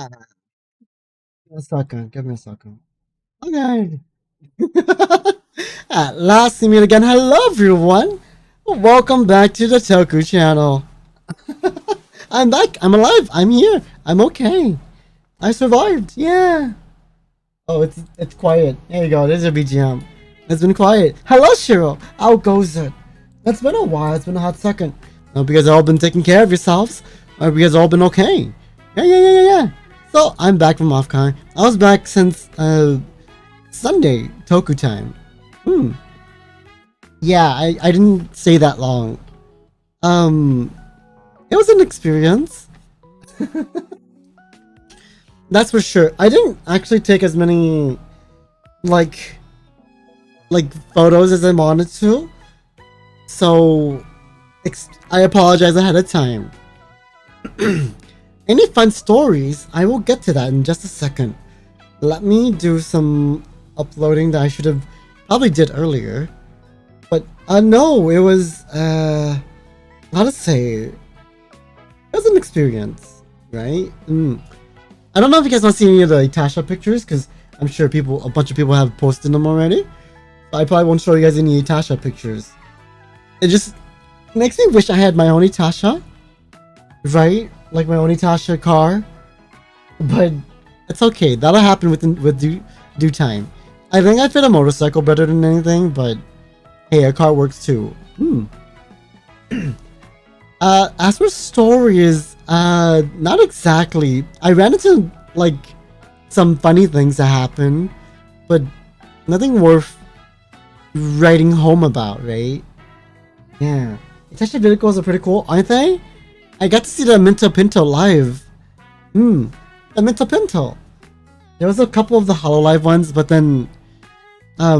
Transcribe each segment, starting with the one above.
Give me a second. Give me a second. Okay. At last, we meet again. Hello, everyone. Welcome back to the Toku channel. I'm back. I'm alive. I'm here. I'm okay. I survived. Yeah. Oh, it's quiet. There you go. There's your BGM. It's been quiet. Hello, Shiro. How goes it? It's been a while. It's been a hot second. Hope you guys all been taking care of yourselves. Hope you guys all been okay. Yeah. So I'm back from Offkai. I was back since Sunday Toku time. Yeah, I didn't stay that long. It was an experience. That's for sure. I didn't actually take as many like photos as I wanted to. So I apologize ahead of time. Any fun stories? I will get to that in just a second. Let me do some uploading that I should have probably did earlier. But no, it was how to say it was an experience, right? I don't know if you guys want to see any of the Itasha pictures because I'm sure a bunch of people have posted them already. So I probably won't show you guys any Itasha pictures. It just makes me wish I had my own Itasha, right? Like my own Itasha car, but it's okay. That'll happen with due time. I think I fit a motorcycle better than anything, but hey, a car works too. As for stories, not exactly. I ran into like some funny things that happened, but nothing worth writing home about, right? Yeah, Itasha vehicles are pretty cool, aren't they? I got to see the Minto Pinto live. The Minto Pinto. There was a couple of the Hololive ones, but then a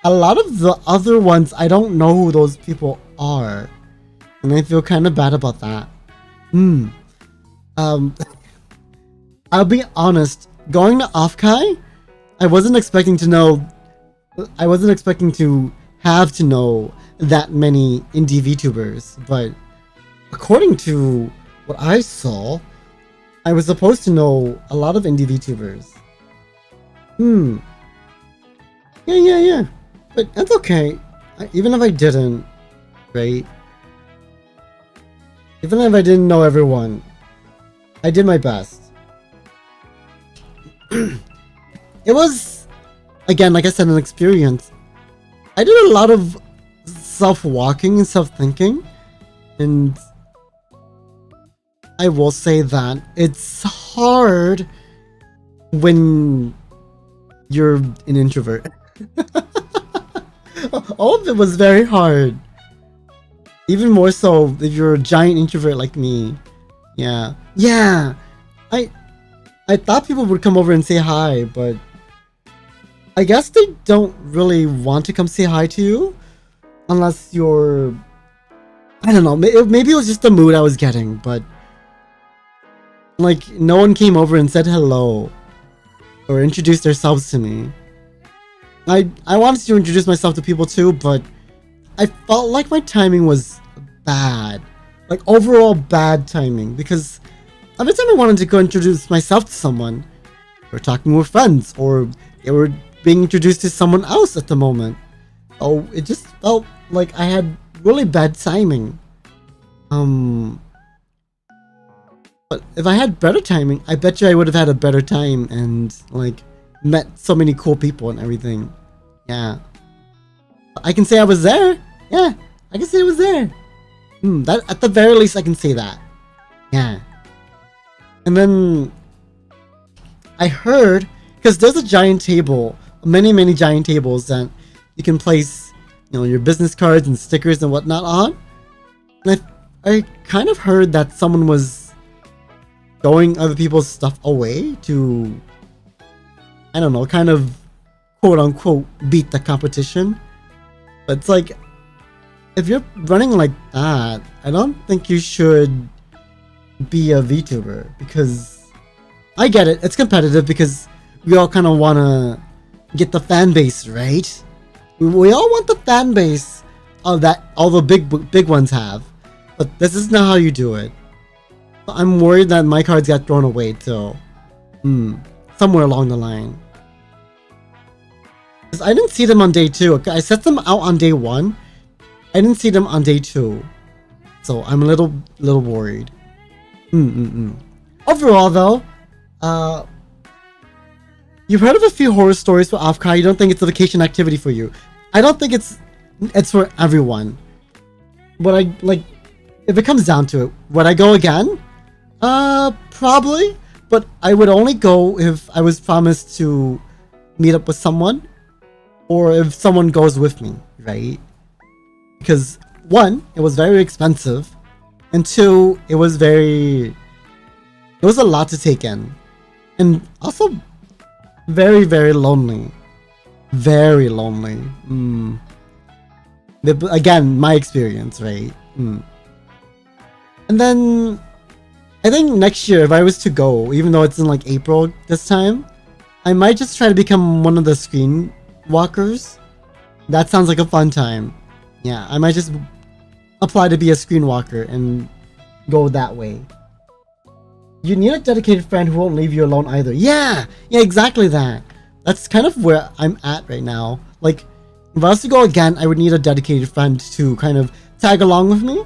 lot of the other ones I don't know who those people are. And I feel kind of bad about that. I'll be honest, going to Offkai, I wasn't expecting to have to know that many indie VTubers, but according to what I saw, I was supposed to know a lot of indie VTubers. Yeah. But that's okay. Even if I didn't, right? Even if I didn't know everyone, I did my best. It was, again, like I said, an experience. I did a lot of self-walking and self-thinking, and I will say that it's hard when you're an introvert. All of it was very hard. Even more so if you're a giant introvert like me. Yeah. I thought people would come over and say hi, but I guess they don't really want to come say hi to you unless you're, I don't know, maybe it was just the mood I was getting, but like no one came over and said hello or introduced themselves to me. I wanted to introduce myself to people too, but I felt like my timing was bad. Like overall bad timing, because every time I wanted to go introduce myself to someone, we're talking with friends or they were being introduced to someone else at the moment. Oh, it just felt like I had really bad timing. But if I had better timing, I bet you I would have had a better time and like met so many cool people and everything. Yeah. I can say I was there. Yeah, I can say I was there. That at the very least I can say that. Yeah. And then I heard, because there's a giant table, many giant tables that you can place, your business cards and stickers and whatnot on. And I kind of heard that someone was throwing other people's stuff away to, I don't know, kind of quote unquote beat the competition. But it's like, if you're running like that, I don't think you should be a VTuber, because I get it, it's competitive because we all kind of want to get the fan base, right? We all want the fan base of that all the big ones have, but this is not how you do it. I'm worried that my cards got thrown away too. Somewhere along the line. 'Cause I didn't see them on day 2. I set them out on day 1. I didn't see them on day 2. So I'm a little worried. Overall though, you've heard of a few horror stories for off-card. You don't think it's a vacation activity for you. I don't think it's for everyone. But if it comes down to it, would I go again? Probably. But I would only go if I was promised to meet up with someone, or if someone goes with me, right? Because 1, it was very expensive, and 2, it was a lot to take in, and also very, very lonely. Very lonely. Again, my experience, right? And then I think next year, if I was to go, even though it's in like April this time, I might just try to become one of the screen walkers. That sounds like a fun time. Yeah, I might just apply to be a screen walker and go that way. You need a dedicated friend who won't leave you alone either. Yeah, exactly that. That's kind of where I'm at right now. Like, if I was to go again, I would need a dedicated friend to kind of tag along with me.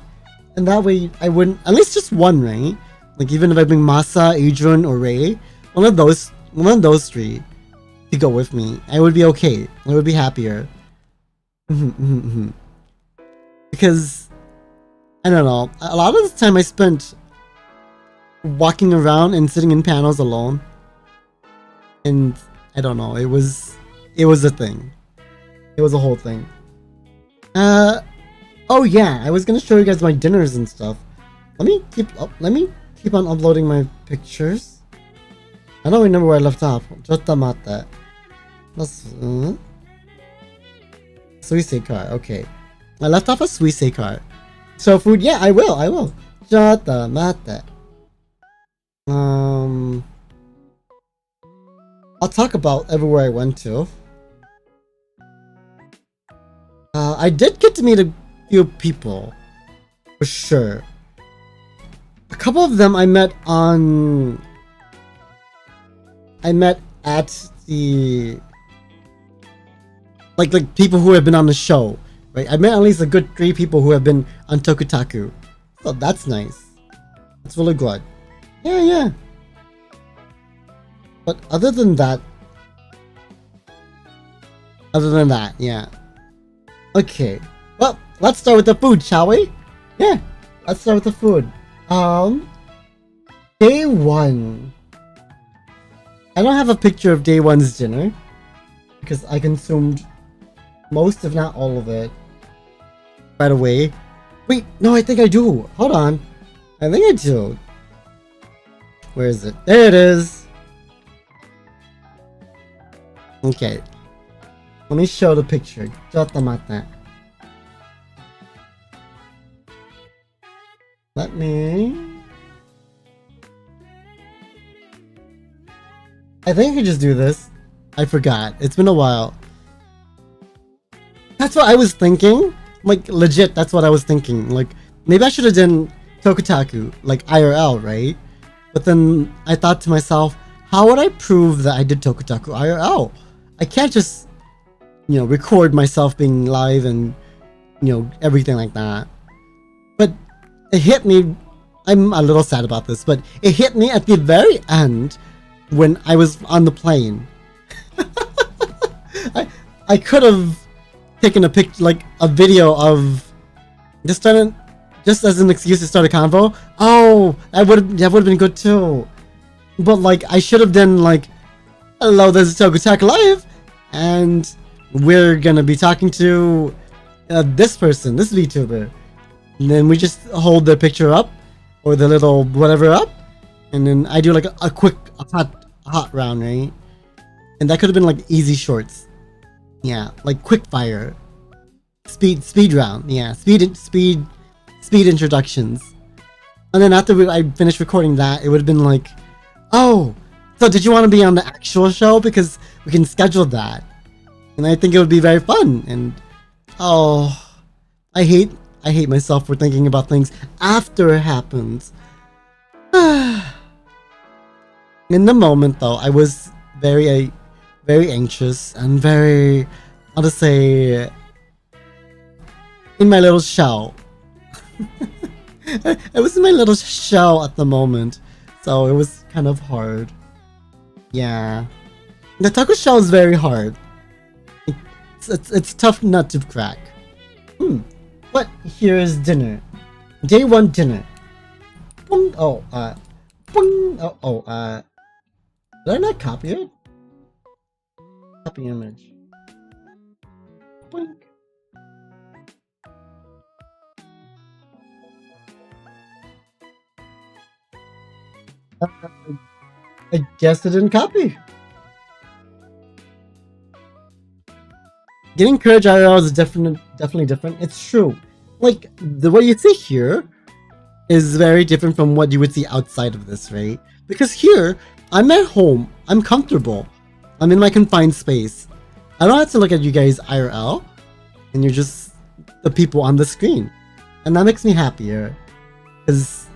And that way, I wouldn't, at least just one, right? Like, even if I bring Masa, Adrian, or Ray, one of those 3 to go with me, I would be okay. I would be happier. Because, I don't know, a lot of the time I spent walking around and sitting in panels alone. And, I don't know, it was a thing. It was a whole thing. Oh yeah, I was gonna show you guys my dinners and stuff. Let me keep on uploading my pictures. I don't remember where I left off. Jotamate. That's Suisei card. Okay, I left off a Suisei card. So food, yeah, I will. Jotamate. I'll talk about everywhere I went to. I did get to meet a few people, for sure. A couple of them I met at the like people who have been on the show, right? I met at least a good 3 people who have been on Tokutaku. So that's nice. That's really good. Yeah. But other than that, yeah. Okay. Well, let's start with the food, shall we? Yeah, let's start with the food. Day 1. I don't have a picture of day 1's dinner because I consumed most, if not all of it, right away. Wait, no, I think I do. Hold on. I think I do. Where is it? There it is. Okay. Let me show the picture. Jotamate. Let me... I think I could just do this. I forgot. It's been a while. That's what I was thinking. Like, legit, that's what I was thinking. Like, maybe I should have done Tokutaku, like IRL, right? But then I thought to myself, how would I prove that I did Tokutaku IRL? I can't just, record myself being live and, everything like that. But it hit me, I'm a little sad about this, but it hit me at the very end when I was on the plane. I could have taken a picture, like a video of just as an excuse to start a convo. Oh, that would have been good too. But like, I should have done like, hello, this is Tokutaku Live, and we're gonna be talking to this person, this VTuber. And then we just hold the picture up, or the little whatever up, and then I do like a quick, hot round, right? And that could have been like easy shorts. Yeah, like quick fire. Speed round. Yeah, speed introductions. And then after I finished recording that, it would have been like, oh, so did you want to be on the actual show? Because we can schedule that. And I think it would be very fun. And oh, I hate myself for thinking about things after it happens. In the moment, though, I was very anxious and very, I'll just say, in my little shell. I was in my little shell at the moment, so it was kind of hard. Yeah, the taco shell is very hard. It's tough nut to crack. But here is dinner. Day 1 dinner. Did I not copy it? Copy image. Boink. I guess I didn't copy. Getting courage IRL is definitely different. It's true. Like, what you see here is very different from what you would see outside of this, right? Because here, I'm at home. I'm comfortable. I'm in my confined space. I don't have to look at you guys IRL. And you're just the people on the screen. And that makes me happier. Because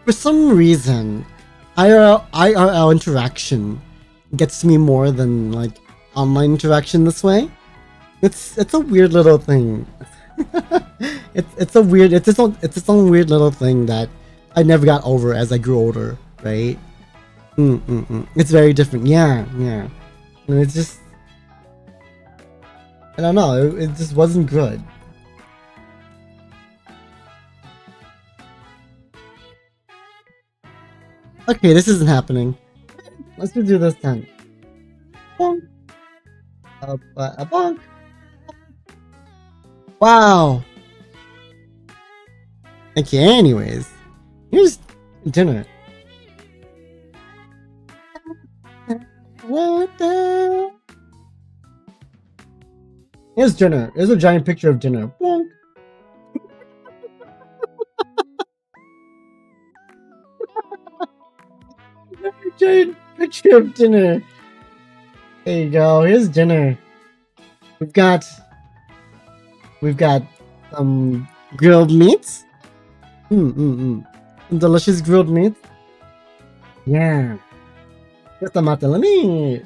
for some reason, IRL interaction gets me more than like online interaction this way. It's a weird little thing. it's its own weird little thing that I never got over as I grew older, right? It's very different. Yeah. And it's just, I don't know, it just wasn't good. Okay, this isn't happening. Let's do this then. Bonk. A bonk. Wow. Okay, anyways. Here's dinner. What the? Here's dinner. Here's a giant picture of dinner. Bonk. Giant picture of dinner. There you go. Here's dinner. We've got some grilled meats. Some delicious grilled meats. Yeah. Just let me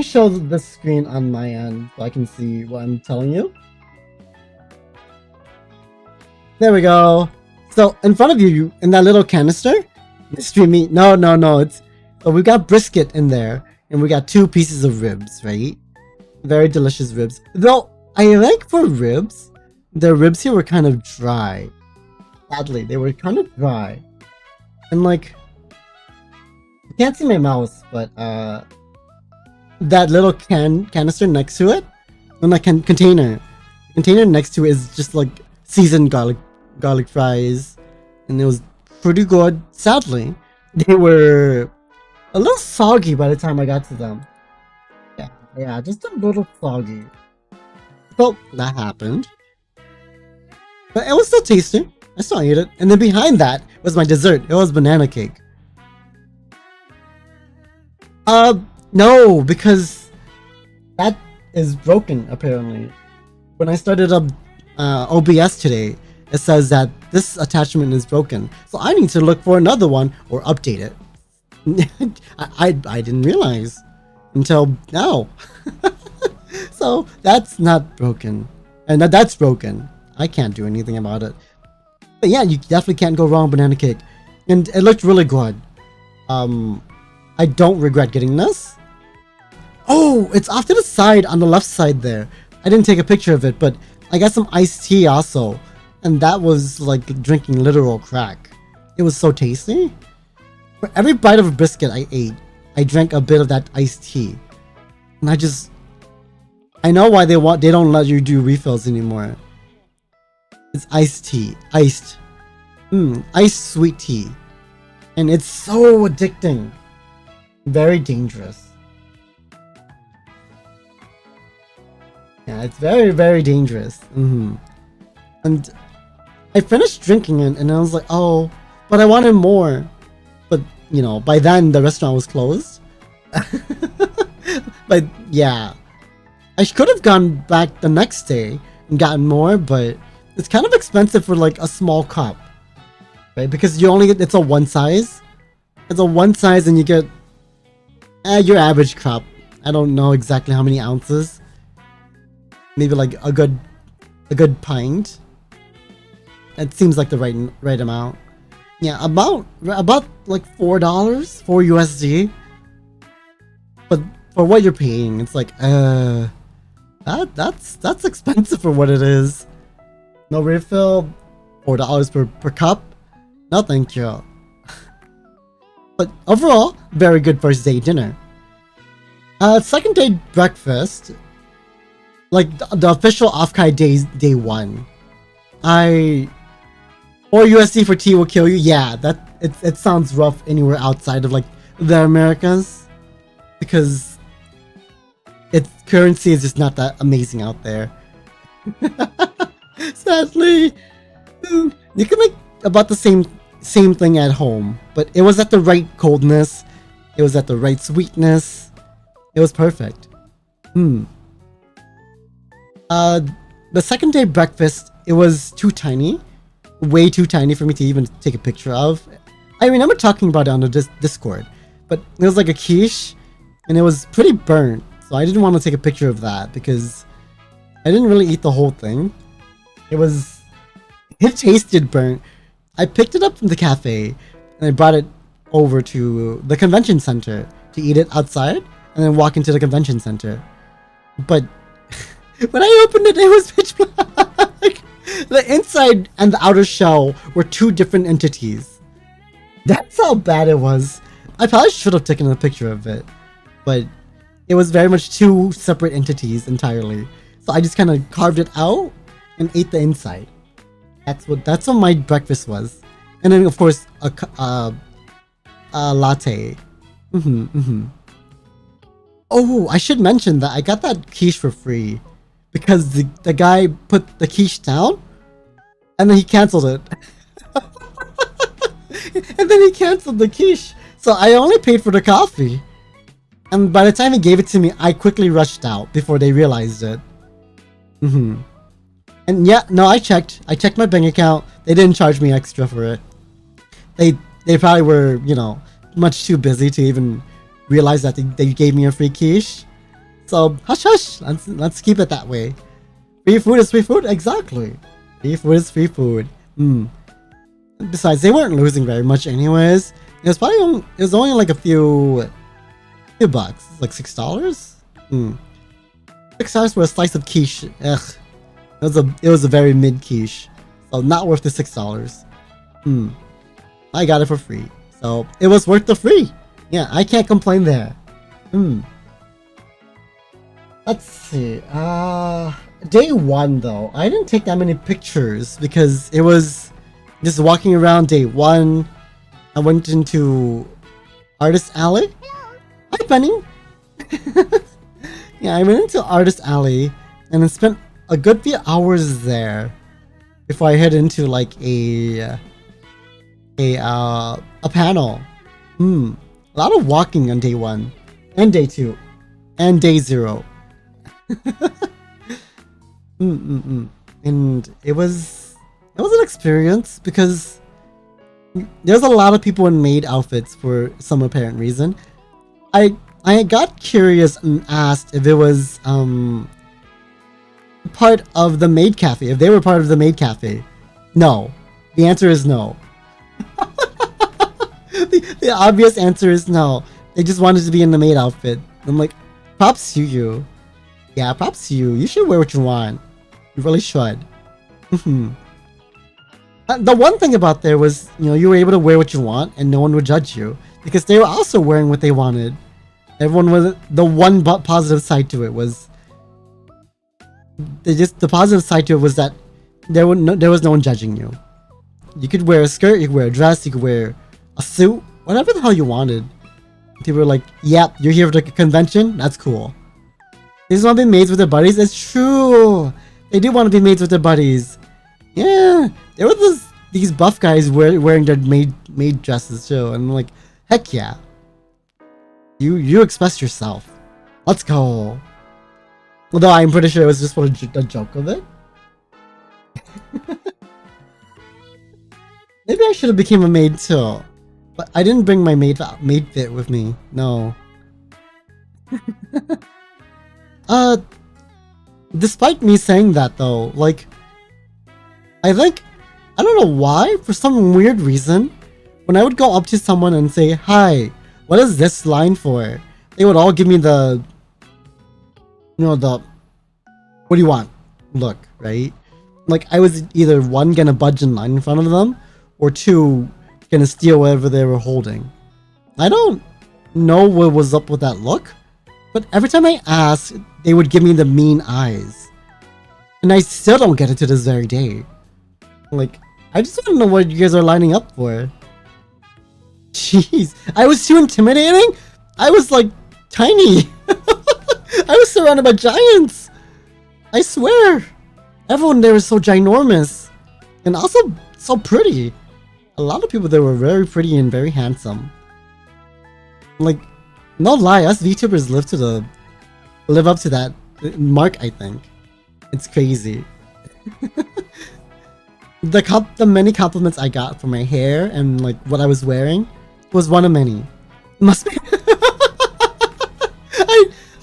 show the screen on my end so I can see what I'm telling you. There we go. So in front of you, in that little canister, mystery meat. No. So we got brisket in there, and we got 2 pieces of ribs, right? Very delicious ribs. Though I like for ribs, the ribs here were kind of dry. Sadly, they were kind of dry, and like, you can't see my mouse, but that little canister next to it, and that container next to it is just like seasoned garlic fries, and it was pretty good. Sadly, they were a little soggy by the time I got to them. Yeah, just a little soggy. So that happened, but it was still tasty. I still ate it. And then behind that was my dessert. It was banana cake. No, because that is broken apparently. When I started up OBS today, it says that this attachment is broken. So I need to look for another one or update it. I didn't realize until now. So that's not broken. And that's broken. I can't do anything about it. But yeah, you definitely can't go wrong with banana cake. And it looked really good. I don't regret getting this. Oh, it's off to the side on the left side there. I didn't take a picture of it, but I got some iced tea also. And that was like drinking literal crack. It was so tasty. For every bite of a biscuit I ate, I drank a bit of that iced tea. And I know why they don't let you do refills anymore. It's iced tea. Iced sweet tea. And it's so addicting. Very dangerous. Yeah, it's very, very dangerous. And I finished drinking it and I was like, oh, but I wanted more. But, you know, by then the restaurant was closed. But yeah, I could have gone back the next day and gotten more, but it's kind of expensive for like a small cup. right? Because you only get, it's a one size. It's a one size and you get your average cup. I don't know exactly how many ounces. Maybe like a good pint. It seems like the right amount. Yeah, about like $4, 4 USD. But for what you're paying, it's like that's expensive for what it is. No refill, $4 per cup. No thank you. But overall, very good first day dinner. Second day breakfast, like the official Off-Kai day 1. 4 USD for tea will kill you. Yeah, it sounds rough anywhere outside of like the Americas, because its currency is just not that amazing out there. Sadly, you can make about the same thing at home, but it was at the right coldness, it was at the right sweetness, it was perfect. The second day breakfast, it was too tiny, way too tiny for me to even take a picture of. I remember talking about it on the Discord, but it was like a quiche, and it was pretty burnt, so I didn't want to take a picture of that because I didn't really eat the whole thing. It tasted burnt. I picked it up from the cafe and I brought it over to the convention center to eat it outside and then walk into the convention center. But when I opened it, it was pitch black. The inside and the outer shell were two different entities. That's how bad it was. I probably should have taken a picture of it, but it was very much two separate entities entirely. So I just kind of carved it out and ate the inside. That's what my breakfast was. And then of course a latte. Oh, I should mention that I got that quiche for free because the guy put the quiche down and then he canceled it. And then he canceled the quiche. So I only paid for the coffee. And by the time he gave it to me, I quickly rushed out before they realized it. And yeah, no, I checked my bank account. They didn't charge me extra for it. They probably were, much too busy to even realize that they gave me a free quiche. So hush hush, let's keep it that way. Free food is free food, exactly. Free food is free food. Besides, they weren't losing very much anyways. It was only like a few bucks, like $6. $6 for a slice of quiche. Ugh. It was a very mid quiche, so not worth the $6. I got it for free, so it was worth the free. Yeah, I can't complain there. Let's see. Day 1 though, I didn't take that many pictures because it was just walking around day 1. I went into Artist Alley. Hi, Penny. Yeah, I went into Artist Alley and then spent a good few hours there before I head into like a panel. A lot of walking on day 1 and day 2 and day 0. And it was an experience because there's a lot of people in maid outfits for some apparent reason. I got curious and asked if it was part of the maid cafe, if they were part of the maid cafe. No. The answer is no. The obvious answer is no. They just wanted to be in the maid outfit. I'm like, props to you. Yeah, props to you. You should wear what you want. You really should. The one thing about there was, you were able to wear what you want and no one would judge you because they were also wearing what they wanted. Everyone was, the one positive side to it was the positive side to it was that there was no one judging you. You could wear a skirt, you could wear a dress, you could wear a suit, whatever the hell you wanted. People were like, yep, you're here for the convention? That's cool. They just want to be mates with their buddies? It's true! They do want to be mates with their buddies. Yeah, there were these buff guys wearing their maid dresses too, and I'm like, heck yeah. You express yourself. Let's go. Although I'm pretty sure it was just for a joke of it. Maybe I should have became a maid too. But I didn't bring my maid fit with me. No. Despite me saying that though, like, I think, I don't know why, for some weird reason, when I would go up to someone and say, "Hi, what is this line for?" They would all give me the, you know, the, "What do you want?" look, right? Like, I was either one, gonna budge in line in front of them, or two, gonna steal whatever they were holding. I don't know what was up with that look, but every time I asked, they would give me the mean eyes. And I still don't get it to this very day. Like, I just don't know what you guys are lining up for. Jeez, I was too intimidating? I was like tiny. I was surrounded by giants. I swear. Everyone there was so ginormous. And also so pretty. A lot of people there were very pretty and very handsome. Like, no lie, us VTubers live up to that mark, I think. It's crazy. The many compliments I got for my hair and like what I was wearing was one of many. Must be.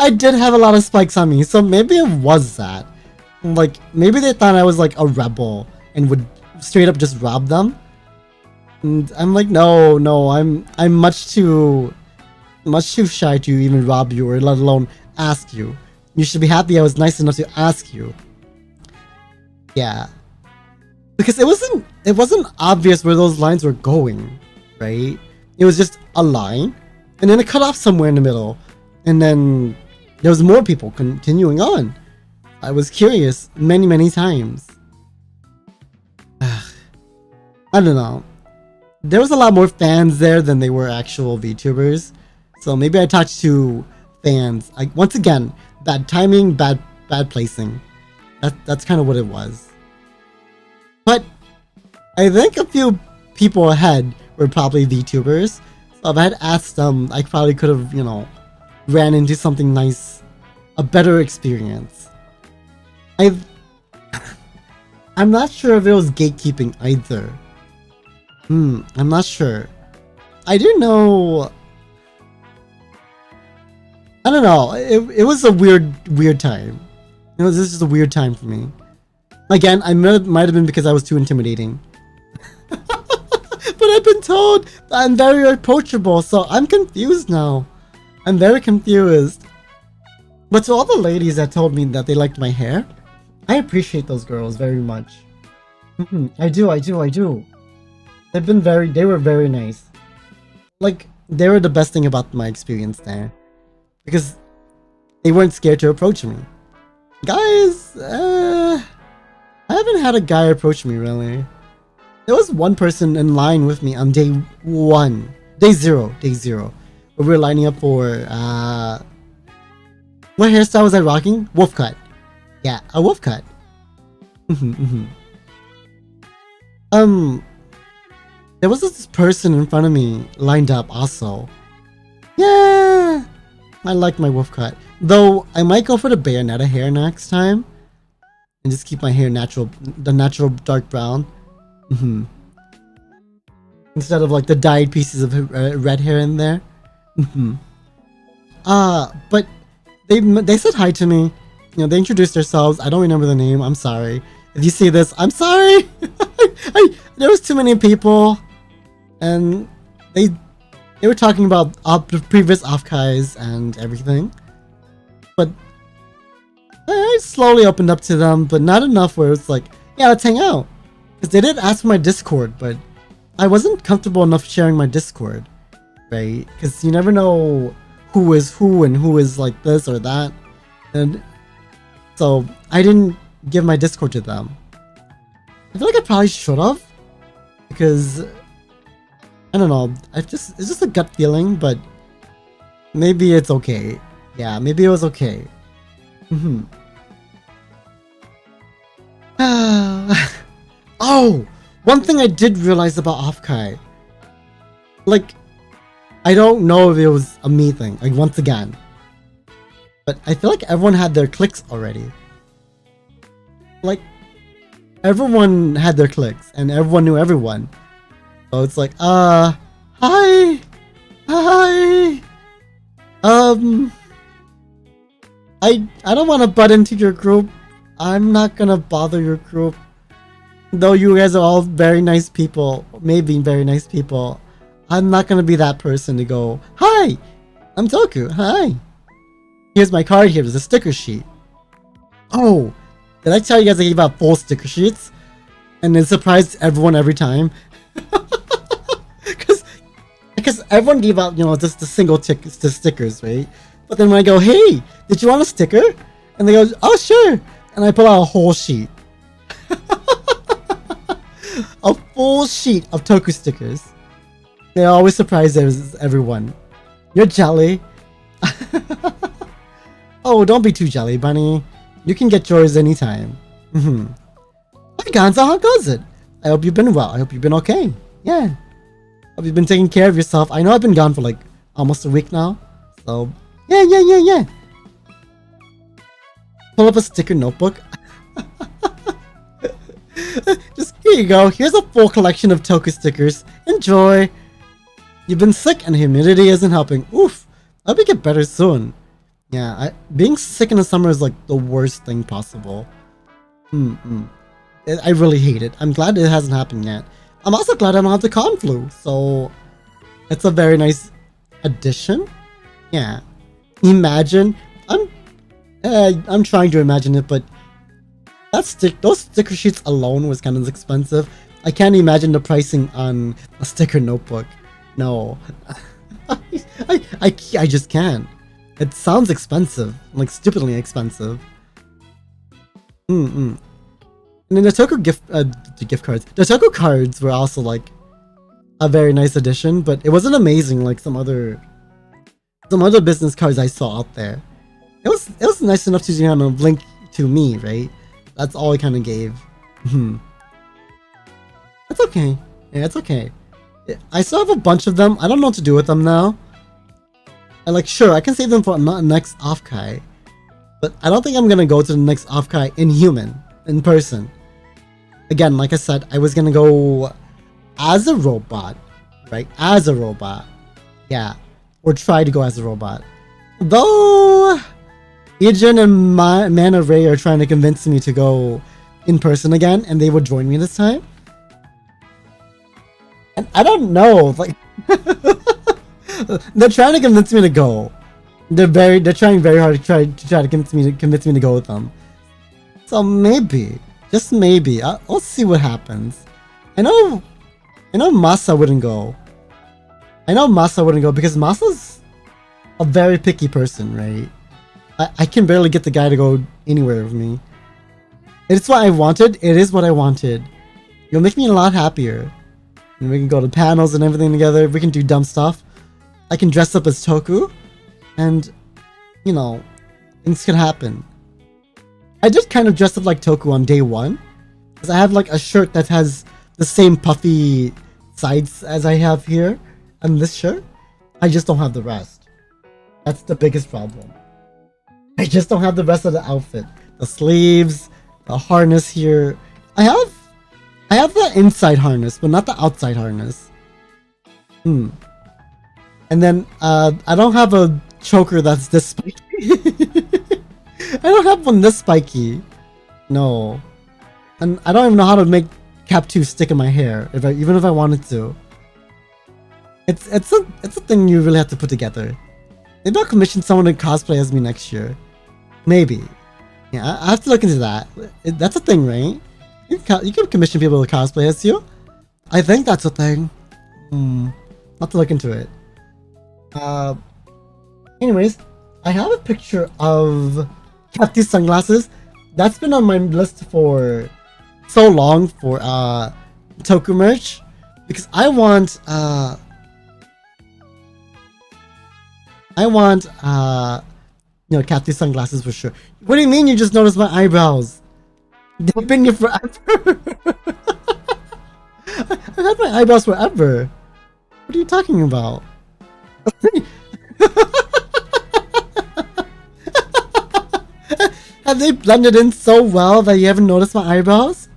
I did have a lot of spikes on me, so maybe it was that. Like, maybe they thought I was like a rebel and would straight up just rob them. And I'm like, no, I'm much too shy to even rob you or let alone ask you. You should be happy I was nice enough to ask you. Yeah. Because it wasn't obvious where those lines were going, right? It was just a line, and then it cut off somewhere in the middle, and then there was more people continuing on. I was curious many times. I don't know. There was a lot more fans there than they were actual VTubers, so maybe I talked to fans. Once again, bad timing, bad placing. That's kind of what it was. But I think a few people ahead were probably VTubers. So if I had asked them, I probably could have, you know, ran into something nice, a better experience. I'm not sure if it was gatekeeping either. I'm not sure. I do know. I don't know. It was a weird time. This is just a weird time for me. Again, I might have been because I was too intimidating. But I've been told that I'm very approachable, so I'm confused now. I'm very confused. But to all the ladies that told me that they liked my hair, I appreciate those girls very much. I do. They were very nice. Like, they were the best thing about my experience there. Because they weren't scared to approach me. Guys, I haven't had a guy approach me, really. There was one person in line with me on day zero, where we were lining up for, what hairstyle was I rocking? Wolf cut. Yeah, a wolf cut. There was this person in front of me lined up also. Yeah, I like my wolf cut. Though, I might go for the bayonetta hair next time. And just keep my hair the natural dark brown. Instead of like the dyed pieces of red hair in there. But they said hi to me. You know, they introduced themselves. I don't remember the name. I'm sorry. If you see this, I'm sorry. There was too many people. And they were talking about the previous offkais and everything. But I slowly opened up to them, but not enough where it's like, yeah, let's hang out. Because they did ask for my Discord, but I wasn't comfortable enough sharing my Discord, right? Because you never know who is who and who is like this or that. And so I didn't give my Discord to them. I feel like I probably should have. Because, I don't know, it's just a gut feeling, but maybe it's okay. Yeah, maybe it was okay. Oh, one thing I did realize about Offkai. Like, I don't know if it was a me thing, like once again. But I feel like everyone had their cliques already. Like, everyone had their cliques and everyone knew everyone. So it's like, hi, hi. I don't want to butt into your group. I'm not gonna bother your group. Though you guys are all very nice people, maybe very nice people, I'm not gonna be that person to go, hi, I'm Toku, hi. Here's my card here, there's a sticker sheet. Oh, did I tell you guys I gave out full sticker sheets? And it surprised everyone every time. Because everyone gave out, you know, just the single the stickers, right? But then when I go, hey, did you want a sticker? And they go, oh, sure. And I pull out a whole sheet. A full sheet of Toku stickers. They always surprise everyone. You're jelly. Oh, don't be too jelly, bunny. You can get yours anytime. Hi, Gonzo, how goes it? I hope you've been well. I hope you've been okay. Yeah. Hope you've been taking care of yourself. I know I've been gone for like almost a week now. So, yeah. Pull up a sticker notebook. Just here you go. Here's a full collection of Toku stickers. Enjoy. You've been sick and humidity isn't helping. Oof. I hope you get better soon. Yeah, being sick in the summer is like the worst thing possible. I really hate it. I'm glad it hasn't happened yet. I'm also glad I don't have the con flu. So it's a very nice addition. Yeah. Imagine. I'm trying to imagine it, but those sticker sheets alone was kind of expensive. I can't imagine the pricing on a sticker notebook. No. I just can't. It sounds expensive, like stupidly expensive. And then the Toku gift cards. The Toku cards were also like a very nice addition, but it wasn't amazing like some other business cards I saw out there. It was nice enough to kind of link to me, right? That's all it kind of gave. That's okay. Yeah, it's okay. I still have a bunch of them. I don't know what to do with them now. Sure, I can save them for next off-kai. But I don't think I'm gonna go to the next off-kai in person. Again, like I said, I was gonna go as a robot, right? As a robot. Yeah. Or try to go as a robot. Though Ijin and Mana Ray are trying to convince me to go in person again, and they would join me this time. And I don't know, like they're trying to convince me to go. They're trying very hard to try to convince me to go with them. So maybe, just maybe, I'll see what happens. I know Masa wouldn't go. I know Masa wouldn't go because Masa's a very picky person, right? I can barely get the guy to go anywhere with me. It's what I wanted. It is what I wanted. You'll make me a lot happier. And we can go to panels and everything together. We can do dumb stuff. I can dress up as Toku. And, you know, things can happen. I did kind of dress up like Toku on day one. Because I have like a shirt that has the same puffy sides as I have here. And this shirt. I just don't have the rest. That's the biggest problem. I just don't have the rest of the outfit. The sleeves, the harness here. I have the inside harness, but not the outside harness. And then I don't have a choker that's this spiky. I don't have one this spiky. No. And I don't even know how to make Cap 2 stick in my hair, even if I wanted to. It's a thing you really have to put together. Maybe I'll commission someone to cosplay as me next year. Maybe. Yeah, I have to look into that. That's a thing, right? You can commission people to cosplay as you. I think that's a thing. I'll have to look into it. Anyways, I have a picture of Capti's sunglasses. That's been on my list for so long for Toku merch. Because I want you know, Capti's sunglasses for sure. What do you mean you just noticed my eyebrows? They've been here forever. I've had my eyebrows forever. What are you talking about? Have they blended in so well that you haven't noticed my eyebrows?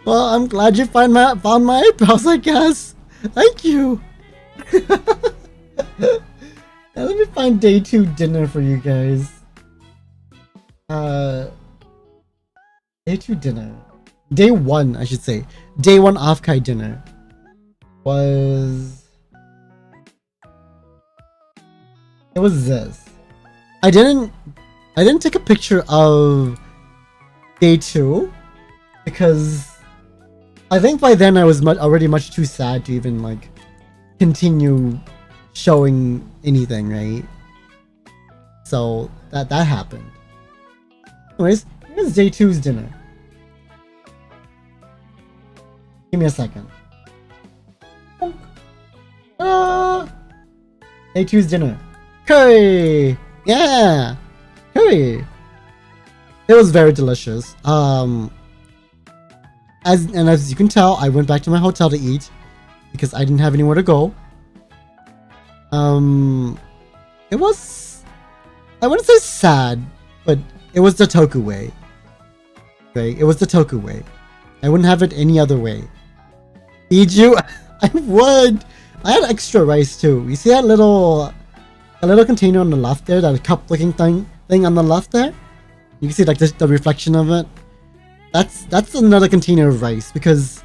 Well, I'm glad you found my eyebrows, I guess. Thank you. Now let me find day 2 dinner for you guys. Day 2 dinner. Day 1, I should say. Day 1 off-kai dinner was... It was this. I didn't take a picture of day 2 because I think by then I was already much too sad to even like continue showing anything, right? So that happened. Anyways, here's day 2's dinner. Give me a second. Day 2's dinner. Curry! Yeah! Curry! It was very delicious. As you can tell, I went back to my hotel to eat because I didn't have anywhere to go. It was... I wouldn't say sad, but it was the Toku way. Right? It was the Toku way. I wouldn't have it any other way. Feed you? I would! I had extra rice too. You see that little container on the left there? That cup looking thing on the left there? You can see like the reflection of it. That's another container of rice because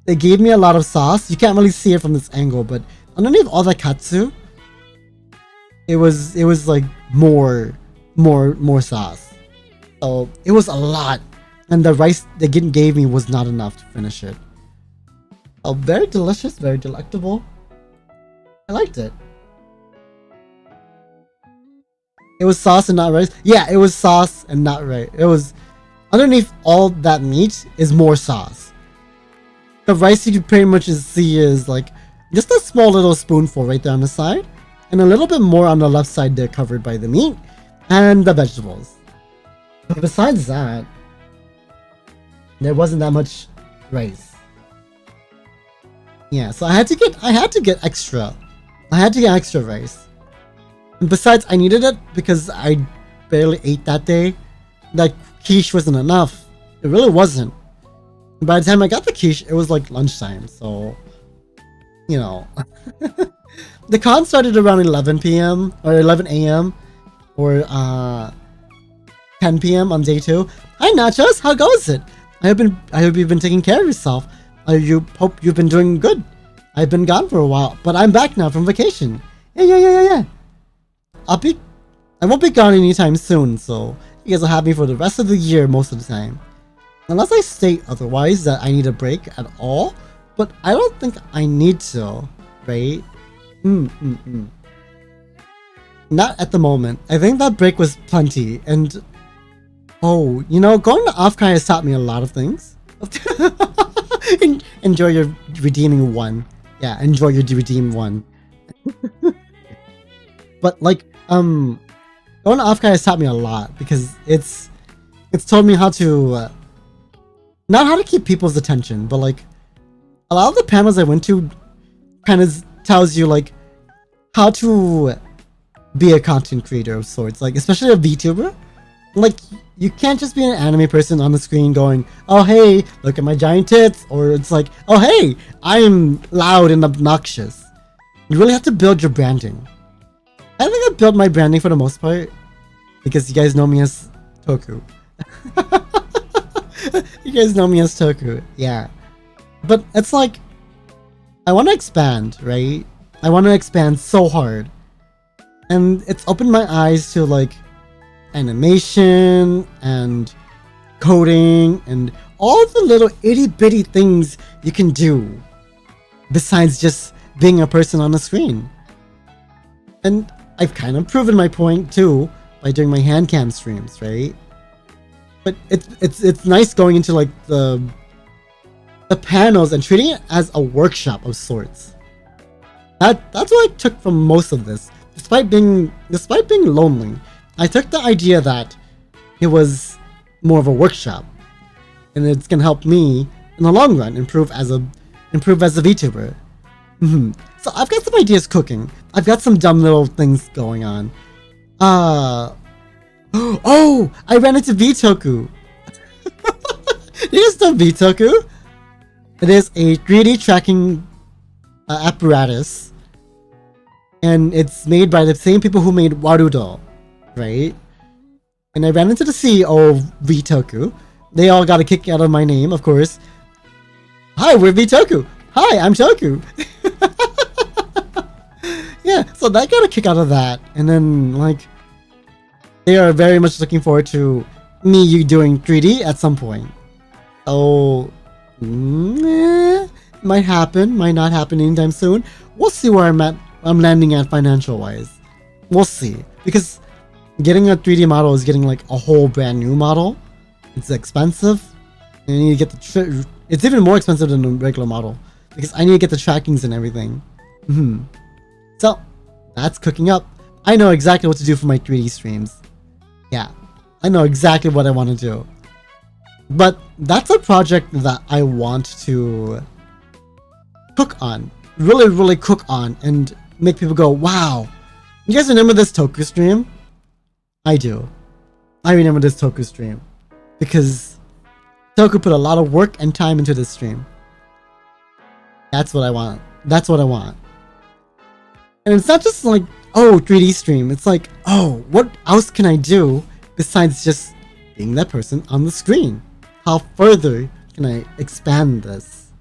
they gave me a lot of sauce. You can't really see it from this angle, but underneath all the katsu, it was like more sauce. So it was a lot, and the rice they gave me was not enough to finish it. Oh, very delicious, very delectable. I liked it. It was sauce and not rice. Yeah, it was sauce and not rice. It was underneath all that meat is more sauce. The rice you can pretty much see is like just a small little spoonful right there on the side, and a little bit more on the left side there covered by the meat and the vegetables. But besides that, there wasn't that much rice. Yeah, so I had to get extra. I had to get extra rice. And besides, I needed it because I barely ate that day. That quiche wasn't enough. It really wasn't. And by the time I got the quiche, it was like lunchtime. So, you know. The con started around 11 p.m. or 11 a.m. or 10 p.m. on day 2. Hi Nachos, how goes it? I hope you've been taking care of yourself. I hope you've been doing good. I've been gone for a while, but I'm back now from vacation. Yeah. I won't be gone anytime soon, so you guys will have me for the rest of the year most of the time. Unless I state otherwise that I need a break at all, but I don't think I need to, right? Not at the moment. I think that break was plenty, and oh, you know, going to off-kai has taught me a lot of things. Enjoy your redeeming one. Yeah, enjoy your redeem one. But like, going to off-kai has taught me a lot because it's told me how to, not how to keep people's attention, but like, a lot of the panels I went to kind of tells you like how to be a content creator of sorts, like especially a VTuber. Like, you can't just be an anime person on the screen going, oh hey, look at my giant tits, or it's like, oh hey, I'm loud and obnoxious. You really have to build your branding. I think I built my branding for the most part, because you guys know me as Toku. You guys know me as Toku, yeah. But it's like, I want to expand, right? I want to expand so hard. And it's opened my eyes to like, animation and coding and all the little itty-bitty things you can do besides just being a person on the screen. And I've kind of proven my point too by doing my hand cam streams, right? But it's nice going into like the panels and treating it as a workshop of sorts. That's what I took from most of this. Despite being lonely, I took the idea that it was more of a workshop, and it's gonna help me in the long run improve as a VTuber. So I've got some ideas cooking. I've got some dumb little things going on. Oh, I ran into Vitoku. You guys know Vitoku? It is a 3D tracking apparatus, and it's made by the same people who made Warudo, right? And I ran into the CEO of Vitoku. They all got a kick out of my name, of course. Hi, we're Vitoku. Hi, I'm Toku. Yeah, so they got a kick out of that. And then, like, they are very much looking forward to me doing 3D at some point. So, might happen, might not happen anytime soon. We'll see where I'm landing at financial-wise. We'll see. Because getting a 3D model is getting, like, a whole brand new model. It's expensive. And you need to get the... It's even more expensive than a regular model. Because I need to get the trackings and everything. So, that's cooking up. I know exactly what to do for my 3D streams. Yeah. I know exactly what I want to do. But that's a project that I want to cook on. Really, really cook on. And make people go, wow. You guys remember this Toku stream? I do. I remember this Toku stream. Because Toku put a lot of work and time into this stream. That's what I want. That's what I want. And it's not just like, oh, 3D stream. It's like, oh, what else can I do besides just being that person on the screen? How further can I expand this?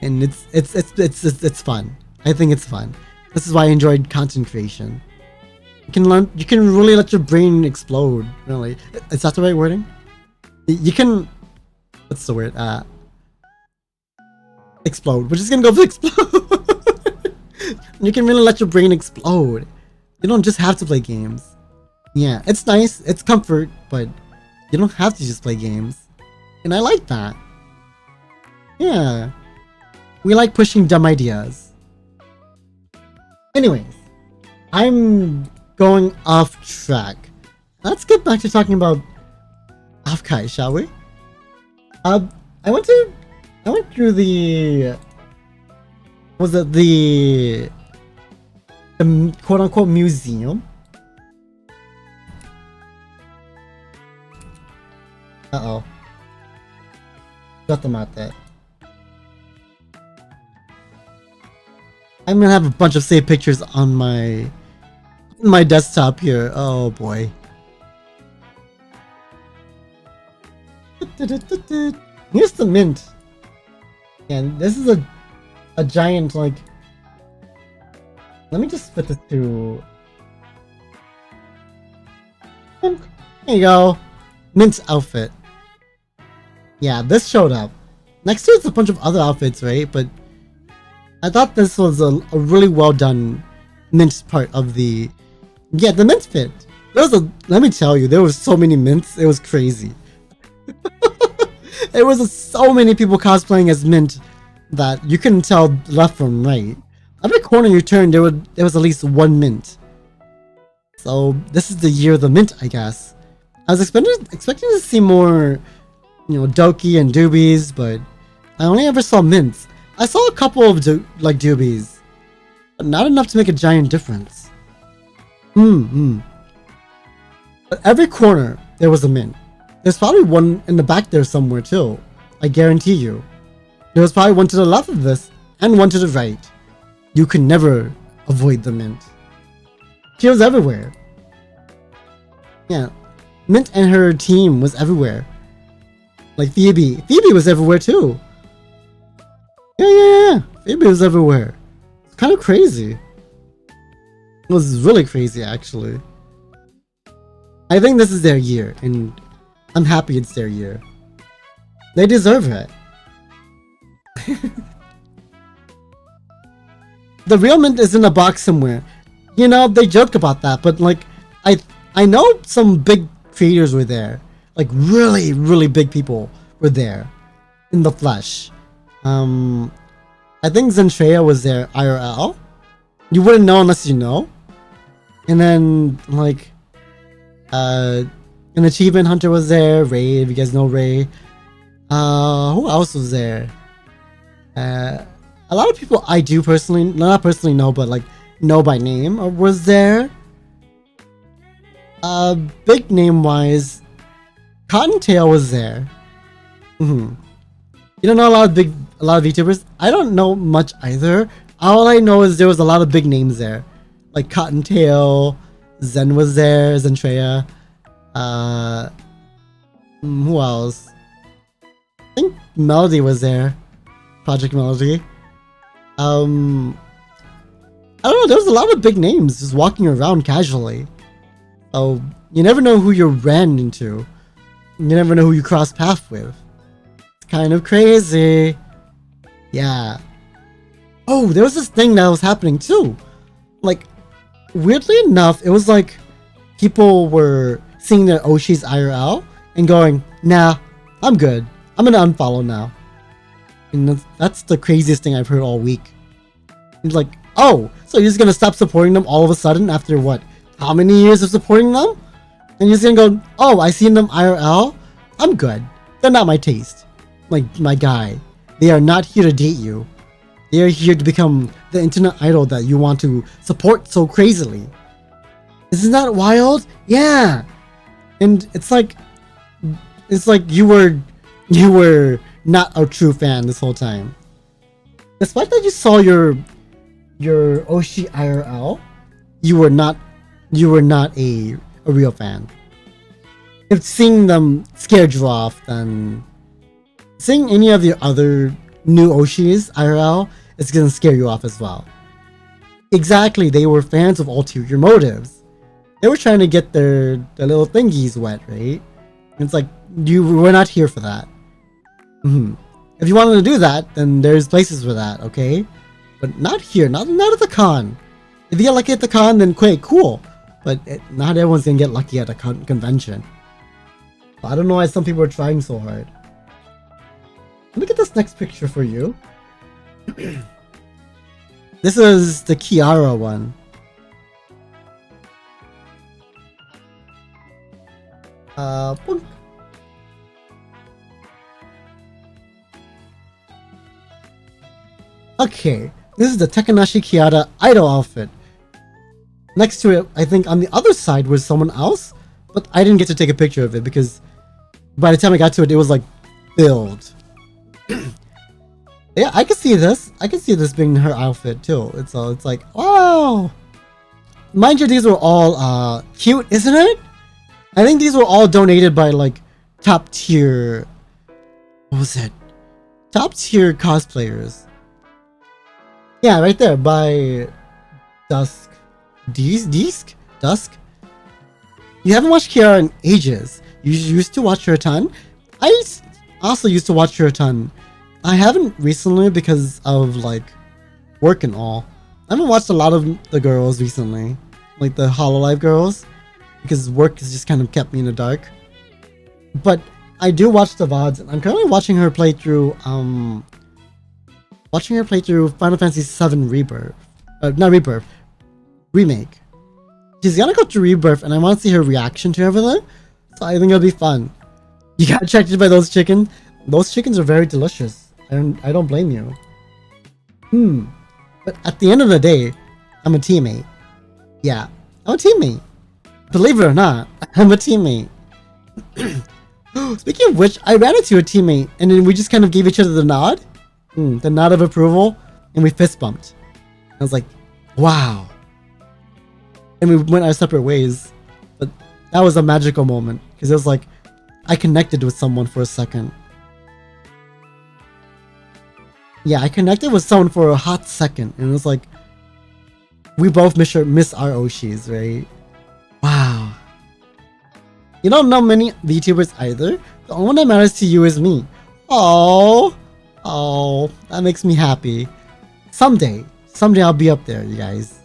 And it's fun. I think it's fun. This is why I enjoyed content creation. You can learn. You can really let your brain explode. Really, is that the right wording? You can. What's the word? Explode. We're just gonna go for explode. You can really let your brain explode. You don't just have to play games. Yeah, it's nice. It's comfort, but you don't have to just play games. And I like that. Yeah. We like pushing dumb ideas. Anyways, I'm going off track. Let's get back to talking about Afkai, shall we? I went through the... Was it the quote-unquote museum? Uh-oh. Got them out there. I'm gonna have a bunch of saved pictures on my desktop here. Oh boy. Here's the mint. And this is a giant, like... Let me just put this to... There you go. Mint's outfit. Yeah, this showed up. Next to it's a bunch of other outfits, right? But I thought this was a really well done mint part of the... Yeah, the mint fit. Let me tell you, there was so many mints, it was crazy. There was so many people cosplaying as mint that you couldn't tell left from right. Every corner you turned, there was at least one mint. So this is the year of the mint, I guess. I was expecting to see more, Doki and doobies, but I only ever saw mints. I saw a couple of doobies, but not enough to make a giant difference. But every corner there was a mint. There's probably one in the back there somewhere too. I guarantee you. There was probably one to the left of this and one to the right. You could never avoid the mint. She was everywhere. Yeah. Mint and her team was everywhere. Like Phoebe. Phoebe was everywhere too. Yeah. Phoebe was everywhere. It's kind of crazy. It was really crazy, actually. I think this is their year, and I'm happy it's their year. They deserve it. The real mint is in a box somewhere. They joke about that, but like, I know some big creators were there. Like really, really big people were there in the flesh. I think Zentreya was there IRL. You wouldn't know unless you know. And then like, an achievement hunter was there. Ray, if you guys know Ray. Who else was there? A lot of people I do personally, not personally know, but like know by name was there. Big name wise, Cottontail was there. You don't know a lot of VTubers? I don't know much either. All I know is there was a lot of big names there. Like Cottontail, Zen was there, Zentreya. Who else? I think Melody was there. Project Melody. I don't know, there was a lot of big names just walking around casually. Oh, you never know who you ran into. You never know who you cross paths with. It's kind of crazy. Yeah. Oh, there was this thing that was happening too. Like, weirdly enough, it was like people were seeing their Oshis IRL and going, nah, I'm good. I'm gonna unfollow now. And that's the craziest thing I've heard all week. It's like, oh, so you're just gonna stop supporting them all of a sudden after what? How many years of supporting them? And you're just gonna go, oh, I seen them IRL? I'm good. They're not my taste. Like, my guy. They are not here to date you. They are here to become the internet idol that you want to support so crazily. Isn't that wild? Yeah. And it's like you were not a true fan this whole time. Despite that you saw your Oshi IRL, you were not a real fan. If seeing them scared you off, then seeing any of the other new Oshis IRL is gonna scare you off as well. Exactly, they were fans of ulterior motives. They were trying to get their little thingies wet, right? It's like, we're not here for that. If you wanted to do that, then there's places for that, okay? But not here, not at the con. If you get lucky at the con, then great, cool. But not everyone's gonna get lucky at a convention. I don't know why some people are trying so hard. Let me get this next picture for you. This is the Kiara one. Boink. Okay, this is the Takanashi Kiara idol outfit. Next to it, I think on the other side was someone else, but I didn't get to take a picture of it because by the time I got to it, it was like filled. Yeah, I can see this. I can see this being her outfit too. It's like, wow. Mind you, these were all cute, isn't it? I think these were all donated by like top tier. What was it? Top tier cosplayers. Yeah, right there by Dusk. Dusk? You haven't watched Kiara in ages. You used to watch her a ton. I also used to watch her a ton. I haven't recently because of like work and all. I haven't watched a lot of the girls recently, like the Hololive girls, because work has just kind of kept me in the dark. But I do watch the VODs, and I'm currently watching her play through Final Fantasy VII Rebirth. Not Rebirth, Remake. She's gonna go to Rebirth, and I want to see her reaction to everything. So I think it'll be fun. You got attracted by those chickens? Those chickens are very delicious. I don't blame you. But at the end of the day, I'm a teammate. Yeah, I'm a teammate. Believe it or not, I'm a teammate. Speaking of which, I ran into a teammate, and then we just kind of gave each other the nod. The nod of approval, and we fist bumped. I was like, wow. And we went our separate ways. But that was a magical moment, because it was like, I connected with someone for a second. Yeah, I connected with someone for a hot second, and it was like, we both miss our Oshis, right? Wow. You don't know many VTubers either. The only one that matters to you is me. Oh, that makes me happy. Someday I'll be up there, you guys.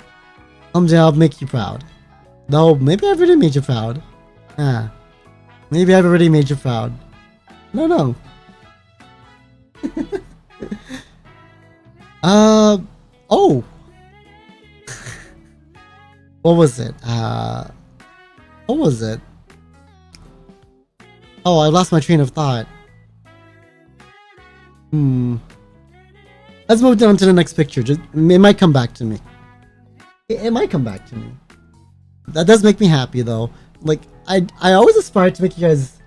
Someday I'll make you proud. Though, maybe I've already made you proud. Maybe I've already made you proud. No. Oh. What was it? Oh, I lost my train of thought. Let's move down to the next picture. It might come back to me. It might come back to me. That does make me happy though. Like, I always aspire to make you guys,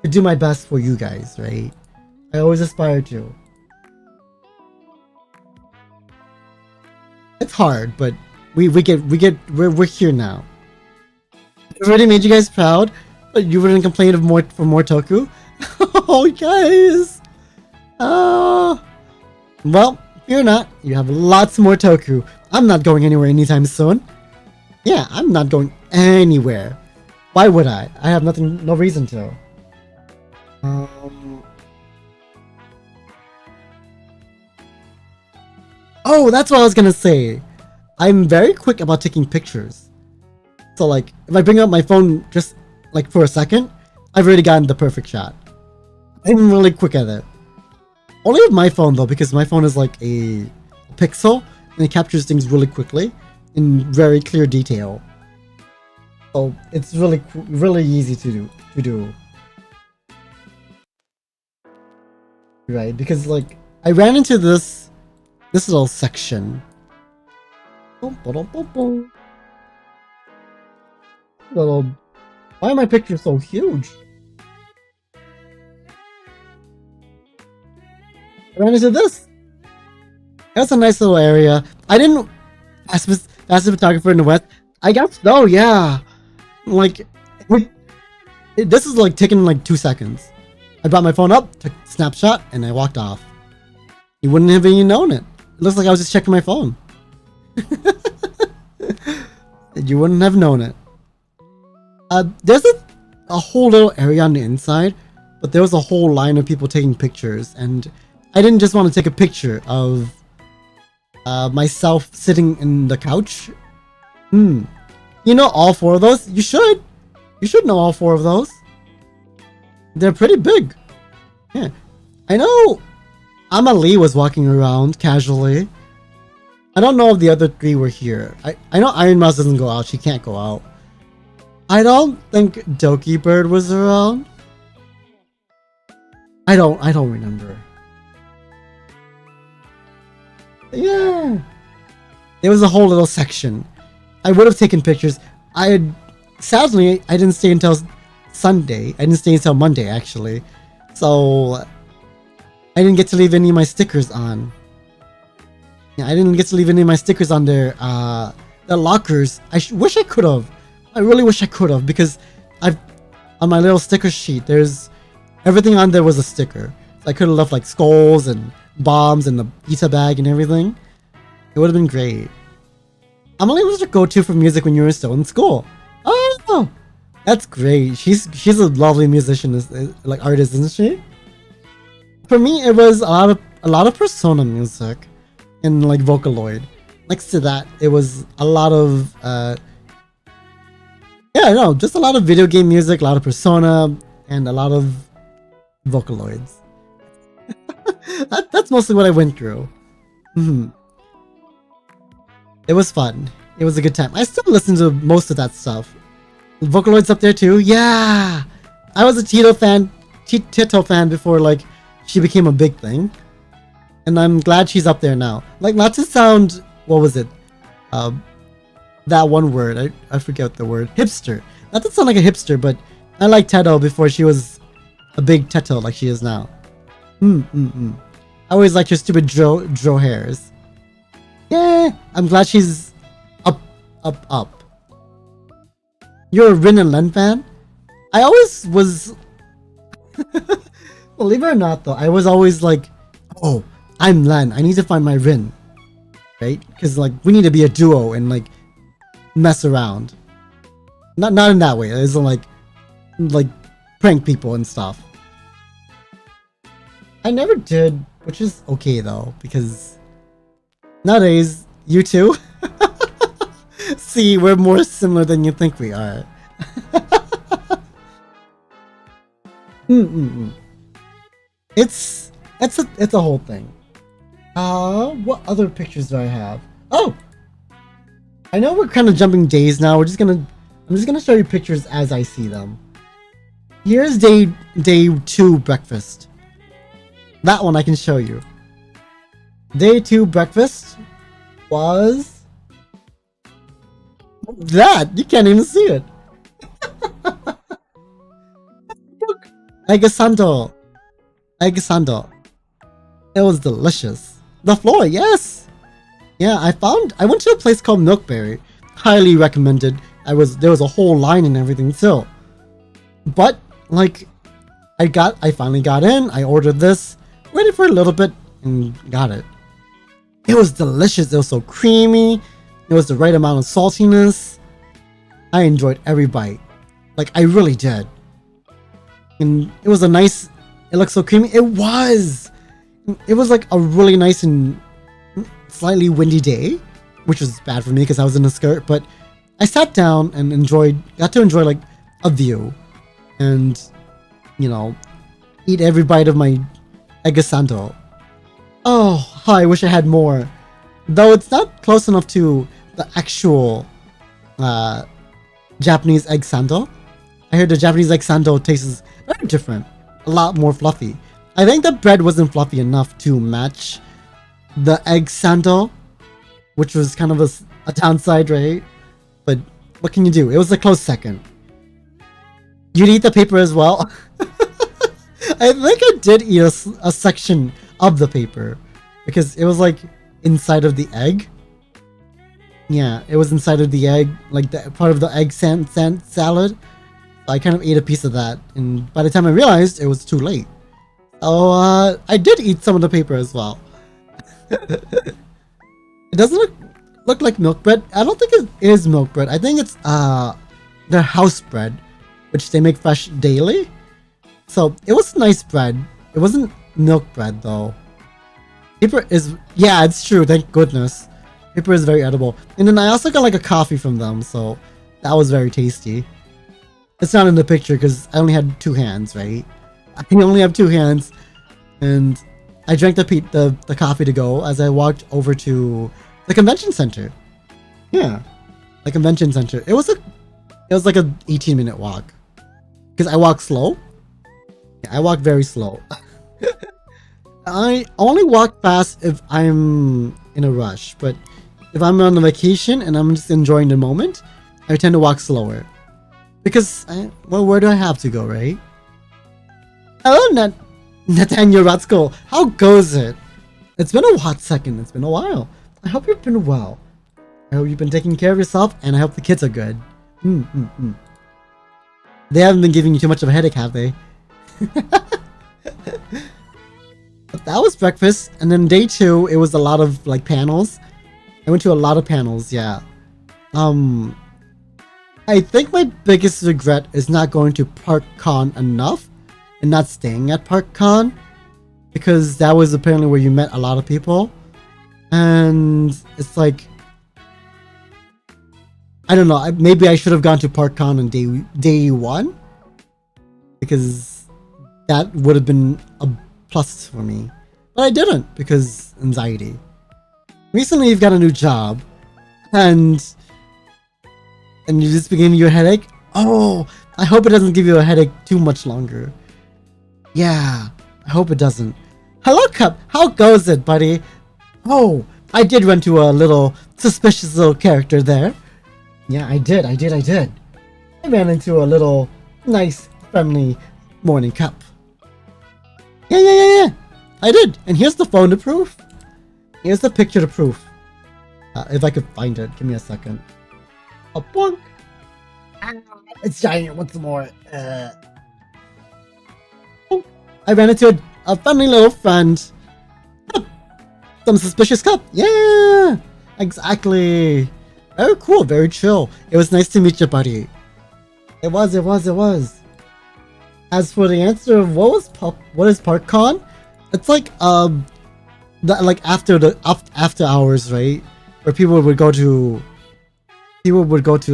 to do my best for you guys, right? I always aspire to. It's hard, but we're here now. It already made you guys proud, but you wouldn't complain of more Toku. Oh, guys. Well, fear not. You have lots more Toku. I'm not going anywhere anytime soon. Yeah, I'm not going anywhere. Why would I? I have no reason to. Oh, that's what I was gonna say. I'm very quick about taking pictures. So like, if I bring up my phone just like for a second, I've already gotten the perfect shot. I'm really quick at it. Only with my phone though, because my phone is like a Pixel and it captures things really quickly in very clear detail. So it's really easy to do. Right, because like I ran into this little section. Little, why are my pictures so huge? I ran into this. That's a nice little area. I didn't ask the photographer in the West. I got snow, yeah. Like, this is like taking like 2 seconds. I brought my phone up, took a snapshot, and I walked off. You wouldn't have even known it. It looks like I was just checking my phone. You wouldn't have known it. There's a whole little area on the inside, but there was a whole line of people taking pictures, and I didn't just want to take a picture of myself sitting in the couch. You know all 4 of those? You should. You should know all 4 of those. They're pretty big. Yeah. I know Amalie was walking around casually. I don't know if the other 3 were here. I know Iron Mouse doesn't go out. She can't go out. I don't think Doki Bird was around. I don't remember. Yeah. There was a whole little section. I would have taken pictures. Sadly, I didn't stay until Sunday. I didn't stay until Monday, actually. So, I didn't get to leave any of my stickers on. Yeah, I didn't get to leave any of my stickers on their lockers. I wish I could have. I really wish I could have, because on my little sticker sheet, there's everything on there was a sticker. So I could have left like skulls and bombs and the pizza bag and everything. It would have been great. Amalie was your go-to for music when you were still in school. Oh, that's great. She's a lovely musician, like artist, isn't she? For me, it was a lot of Persona music and like Vocaloid. Next to that, it was a lot of just a lot of video game music, a lot of Persona, and a lot of Vocaloids. That's mostly what I went through. It was fun. It was a good time. I still listen to most of that stuff. Vocaloids up there too. Yeah, I was a Tito fan before like she became a big thing, and I'm glad she's up there now. Like, not to sound, what was it? That one word. I forget the word. Hipster. Not to sound like a hipster, but I liked Teto before she was a big Teto like she is now. I always liked her stupid dro hairs. Yeah, I'm glad she's up. You're a Rin and Len fan? I always was... Believe it or not though, I was always like, oh, I'm Len, I need to find my Rin. Right? Because like, we need to be a duo and like, mess around. Not in that way, it's like prank people and stuff. I never did, which is okay though, because nowadays, you two, see, we're more similar than you think we are. It's a whole thing. What other pictures do I have? Oh, I know we're kind of jumping days now. I'm just gonna show you pictures as I see them. Here's day 2 breakfast. That one I can show you. Day 2 breakfast was that. You can't even see it. Aigasanto. egg sando. It was delicious. The floor, yes. Yeah, I went to a place called Milkberry. Highly recommended. There was a whole line and everything too. But like, I finally got in. I ordered this, waited for a little bit, and got it. It was delicious. It was so creamy. It was the right amount of saltiness. I enjoyed every bite. Like, I really did. And it was it looked so creamy. It was like a really nice and slightly windy day, which was bad for me because I was in a skirt, but I sat down and got to enjoy like a view and, you know, eat every bite of my egg sando. Oh, how I wish I had more. Though it's not close enough to the actual Japanese egg sando. I heard the Japanese egg sando tastes very different. A lot more fluffy. I think the bread wasn't fluffy enough to match the egg sando, which was kind of a downside, right? But what can you do? It was a close second. You'd eat the paper as well? I think I did eat a section of the paper because it was like inside of the egg. Yeah, it was inside of the egg, like the part of the egg salad. I kind of ate a piece of that, and by the time I realized, it was too late. So I did eat some of the paper as well. It doesn't look like milk bread. I don't think it is milk bread. I think it's their house bread, which they make fresh daily. So it was nice bread. It wasn't milk bread though. Paper is, yeah, it's true. Thank goodness. Paper is very edible. And then I also got like a coffee from them, so that was very tasty. It's not in the picture because I only had 2 hands, right? I only have 2 hands, and I drank the coffee to go as I walked over to the convention center. Yeah, the convention center. It was like a 18-minute walk because I walk slow. Yeah, I walk very slow. I only walk fast if I'm in a rush, but if I'm on a vacation and I'm just enjoying the moment, I tend to walk slower. Because, well, where do I have to go, right? Hello, Nathaniel Ratsko. How goes it? It's been a hot second. It's been a while. I hope you've been well. I hope you've been taking care of yourself, and I hope the kids are good. They haven't been giving you too much of a headache, have they? But that was breakfast, and then day 2, it was a lot of, like, panels. I went to a lot of panels, yeah. I think my biggest regret is not going to ParkCon enough and not staying at ParkCon, because that was apparently where you met a lot of people, and it's like, I don't know, maybe I should have gone to ParkCon on day 1, because that would have been a plus for me, but I didn't because anxiety. Recently you've got a new job, and you just begin your headache. Oh, I hope it doesn't give you a headache too much longer. Yeah, I hope it doesn't. Hello, Cup. How goes it, buddy? Oh, I did run to a little suspicious little character there. Yeah, I did. I ran into a little nice, friendly morning Cup. Yeah. I did. And here's the phone to proof. Here's the picture to proof. If I could find it, give me a second. A bonk. It's giant once more. I ran into a friendly little friend. Some suspicious Cup. Yeah, exactly. Very cool, very chill. It was nice to meet you, buddy. It was. As for the answer of what is ParkCon? It's like like after hours, right? Where people would go to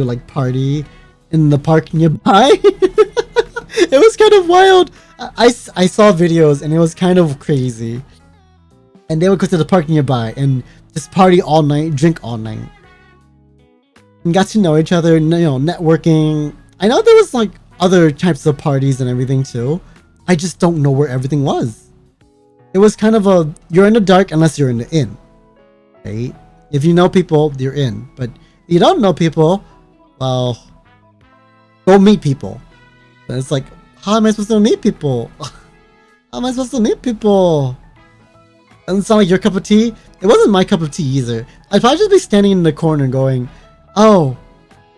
like party in the park nearby. It was kind of wild. I saw videos and it was kind of crazy. And they would go to the park nearby and just party all night, drink all night, and got to know each other, you know, networking. I know there was like other types of parties and everything too. I just don't know where everything was. It was kind of you're in the dark unless you're in the inn, right? If you know people, you're in. But if you don't know people, well, go meet people. And it's like, how am I supposed to meet people? How How am I supposed to meet people? Doesn't sound like your cup of tea. It wasn't my cup of tea either. I'd probably just be standing in the corner going, oh,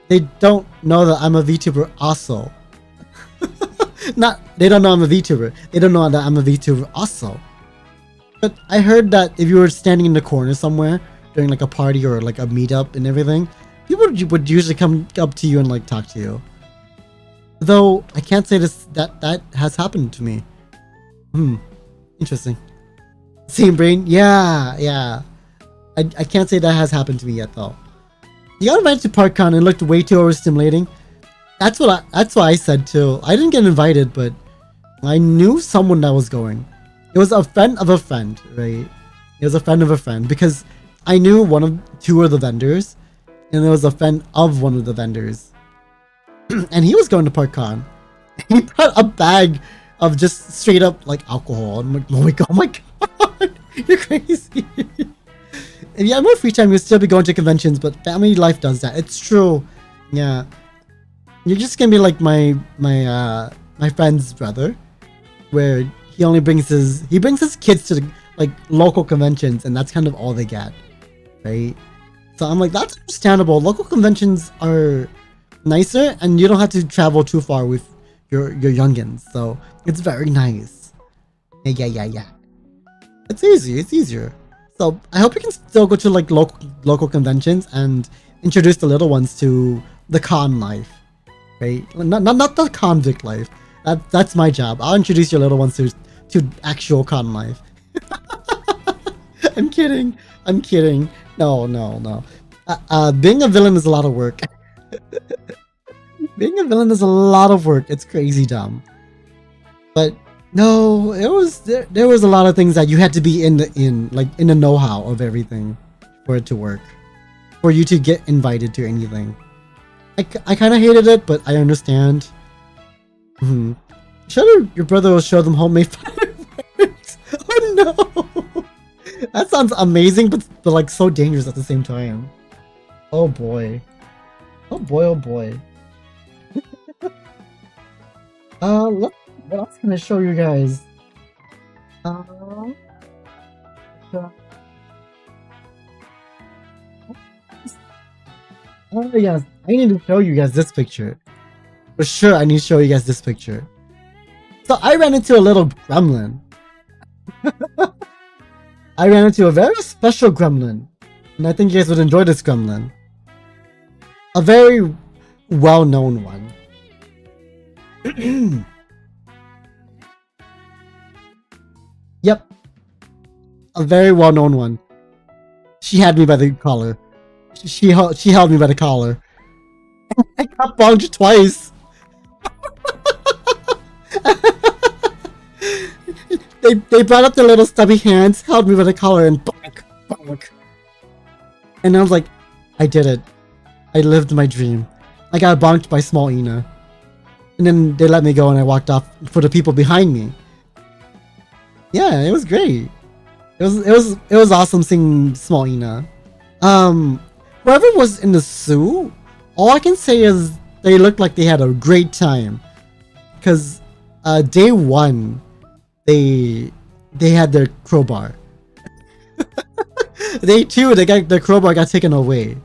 they don't know that I'm a VTuber also. They don't know I'm a VTuber. They don't know that I'm a VTuber also. But I heard that if you were standing in the corner somewhere during like a party or like a meetup and everything, people would usually come up to you and like talk to you. Though I can't say that has happened to me. Interesting. Same brain? Yeah. I can't say that has happened to me yet though. You got invited to ParkCon and it looked way too overstimulating. That's what I said too. I didn't get invited, but I knew someone that was going. It was a friend of a friend, right? It was a friend of a friend because I knew two of the vendors, and there was a friend of one of the vendors, and he was going to ParkCon. He brought a bag of just straight up like alcohol. I'm like, oh my god, you're crazy. If you had more free time, you'd still be going to conventions, but family life does that. It's true. Yeah. You're just gonna be like my friend's brother, where he only brings his kids to like local conventions, and that's kind of all they get, right? So I'm like, that's understandable. Local conventions are nicer, and you don't have to travel too far with your youngins, so it's very nice. Yeah. It's easy. It's easier. So I hope you can still go to like local conventions and introduce the little ones to the con life, right? Not the convict life. That's my job. I'll introduce your little ones to actual con life. I'm kidding. No. Being a villain is a lot of work. Being a villain is a lot of work. It's crazy dumb. But no, there was a lot of things that you had to be in the know-how of everything for it to work. For you to get invited to anything. I kind of hated it, but I understand. Sure, your brother will show them homemade fireworks. Oh no! That sounds amazing, but like so dangerous at the same time. Oh boy. What else can I show you guys? Oh yes, I need to show you guys this picture. For sure, I need to show you guys this picture. So I ran into a little gremlin. I ran into a very special gremlin. And I think you guys would enjoy this gremlin. A very well-known one. Yep. A very well-known one. She had me by the collar. She held me by the collar. I got bonked twice. They brought up their little stubby hands, held me by the collar, and bonk. And I was like, I did it. I lived my dream. I got bonked by small Ina. And then they let me go and I walked off for the people behind me. Yeah, it was great. It was awesome seeing small Ina. Whoever was in the zoo, all I can say is they looked like they had a great time. Cause day one, they had their crowbar. Day two, their crowbar got taken away.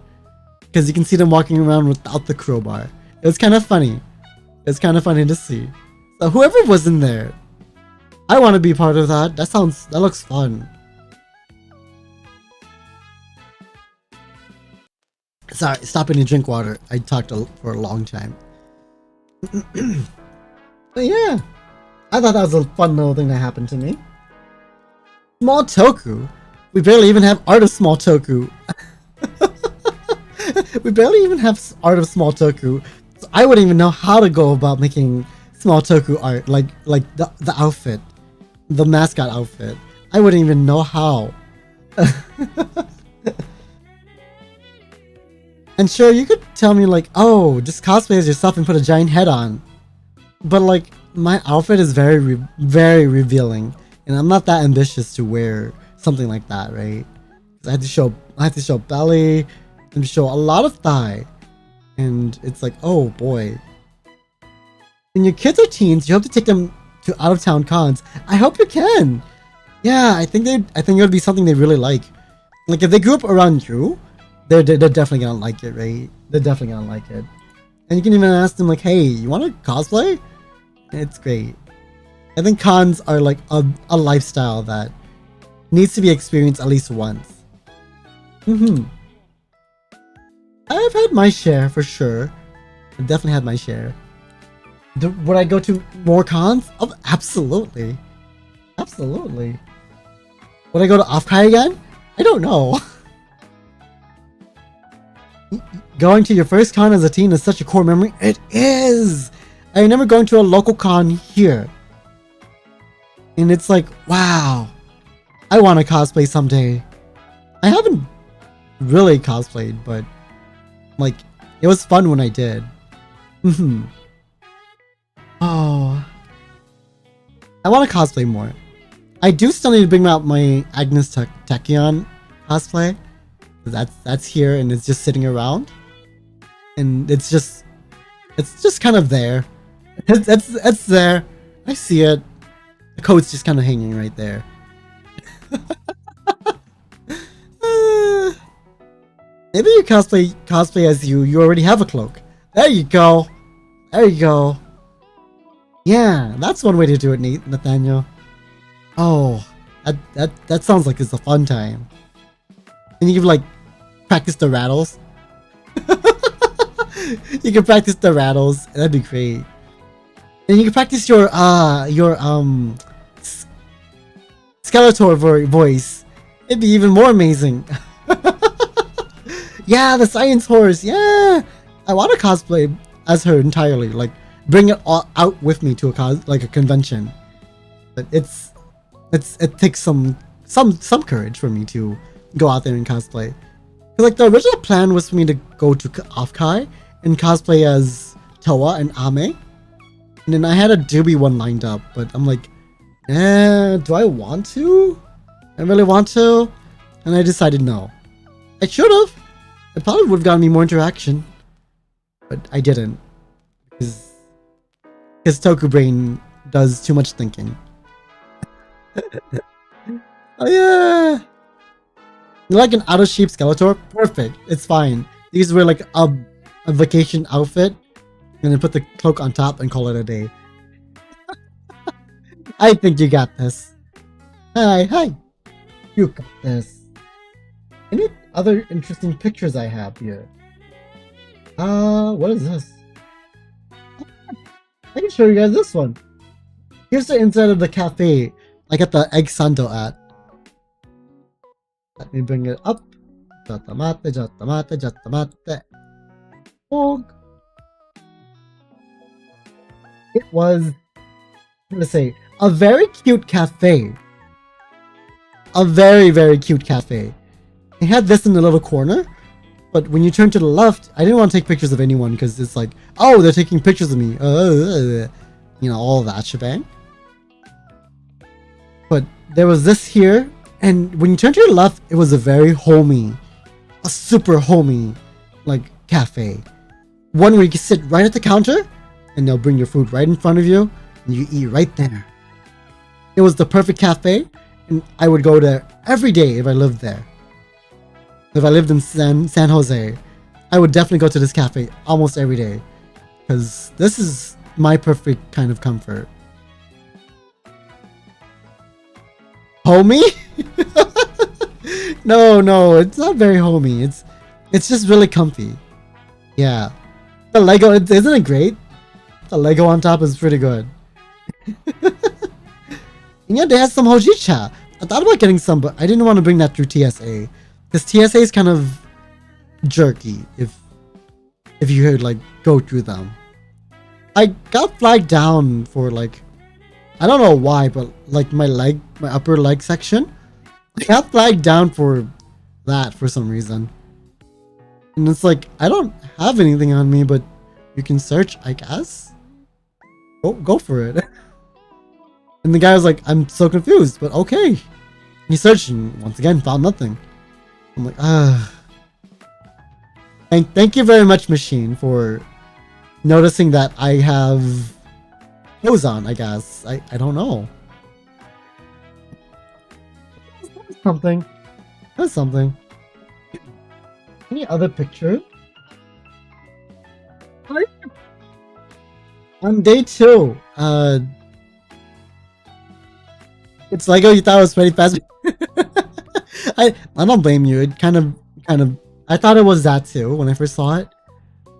Cause you can see them walking around without the crowbar. It was kind of funny. It's kind of funny to see. So whoever was in there, I want to be part of that. That looks fun. Sorry, stop and drink water. I talked for a long time. But yeah, I thought that was a fun little thing that happened to me. Small Toku. We barely even have art of Small Toku. We barely even have art of Small Toku. So I wouldn't even know how to go about making Small Toku art, like the outfit, the mascot outfit. I wouldn't even know how. And sure, you could tell me like, oh, just cosplay as yourself and put a giant head on. But like, my outfit is very revealing, and I'm not that ambitious to wear something like that, right? I have to show belly and show a lot of thigh, and it's like, oh boy. When your kids are teens, you have to take them to out of town cons. I hope you can. Yeah, I think it would be something they really like. Like if they grew up around you, they're definitely gonna like it, right? They're definitely gonna like it. And you can even ask them like, hey, you want to cosplay? It's great. I think cons are like a lifestyle that needs to be experienced at least once. I've had my share for sure. I've definitely had my share. Would I go to more cons? Oh, absolutely. Absolutely. Would I go to Off-Kai again? I don't know. Going to your first con as a teen is such a core memory. It is! I remember going to a local con here. And it's like, wow. I want to cosplay someday. I haven't really cosplayed, but like, it was fun when I did. Oh. I want to cosplay more. I do still need to bring out my Agnes Tachyon cosplay. That's here and it's just sitting around. And it's just kind of there. It's there. I see it. The code's just kind of hanging right there. Maybe you cosplay as you already have a cloak. There you go. There you go. Yeah, that's one way to do it, Nathaniel. Oh, that sounds like it's a fun time. And you can like practice the rattles. You can practice the rattles. That'd be great. And you can practice your Skeletor voice. It'd be even more amazing. Yeah, the science horse. Yeah, I want to cosplay as her entirely. Like, bring it all out with me to a convention. But it takes some courage for me to go out there and cosplay. Cause like the original plan was for me to go to Off-Kai and cosplay as Toa and Ame. And then I had a Doobie one lined up, but I'm like, do I want to? I really want to? And I decided no. I should have. It probably would have gotten me more interaction. But I didn't. Because Toku Brain does too much thinking. Oh yeah! Like an out of shape Skeletor? Perfect. It's fine. These were like a vacation outfit. And then put the cloak on top and call it a day. I think you got this. Hi. You got this. Any other interesting pictures I have here? What is this? I can show you guys this one. Here's the inside of the cafe I got the egg sando at. Let me bring it up. Jatamate. Oh. It was, I'm gonna say, a very cute cafe. A very, very cute cafe. It had this in the little corner, but when you turn to the left, I didn't want to take pictures of anyone because it's like, oh, they're taking pictures of me. You know, all that shebang. But there was this here, and when you turn to your left, it was a very homey, a super homey, like, cafe. One where you can sit right at the counter, and they'll bring your food right in front of you, and you eat right there. It was the perfect cafe, and I would go there every day if I lived there. If I lived in San Jose, I would definitely go to this cafe almost every day, because this is my perfect kind of comfort. Homey? No, it's not very homey. It's just really comfy. Yeah. The Lego, isn't it great? The Lego on top is pretty good. And yeah, they had some hojicha. I thought about getting some, but I didn't want to bring that through TSA. Because TSA is kind of jerky if you could like go through them. I got flagged down for like, I don't know why, but like my upper leg section, I got flagged down for that for some reason. And it's like, I don't have anything on me, but you can search, I guess. Go for it. And the guy was like, I'm so confused, but okay. He searched and once again found nothing. I'm like, Thank you very much, Machine, for noticing that I have clothes on, I guess. I don't know. Something. That's something. Any other picture? On day 2, it's Lego. You thought it was pretty fast. I don't blame you. It kind of. I thought it was Zatsu when I first saw it.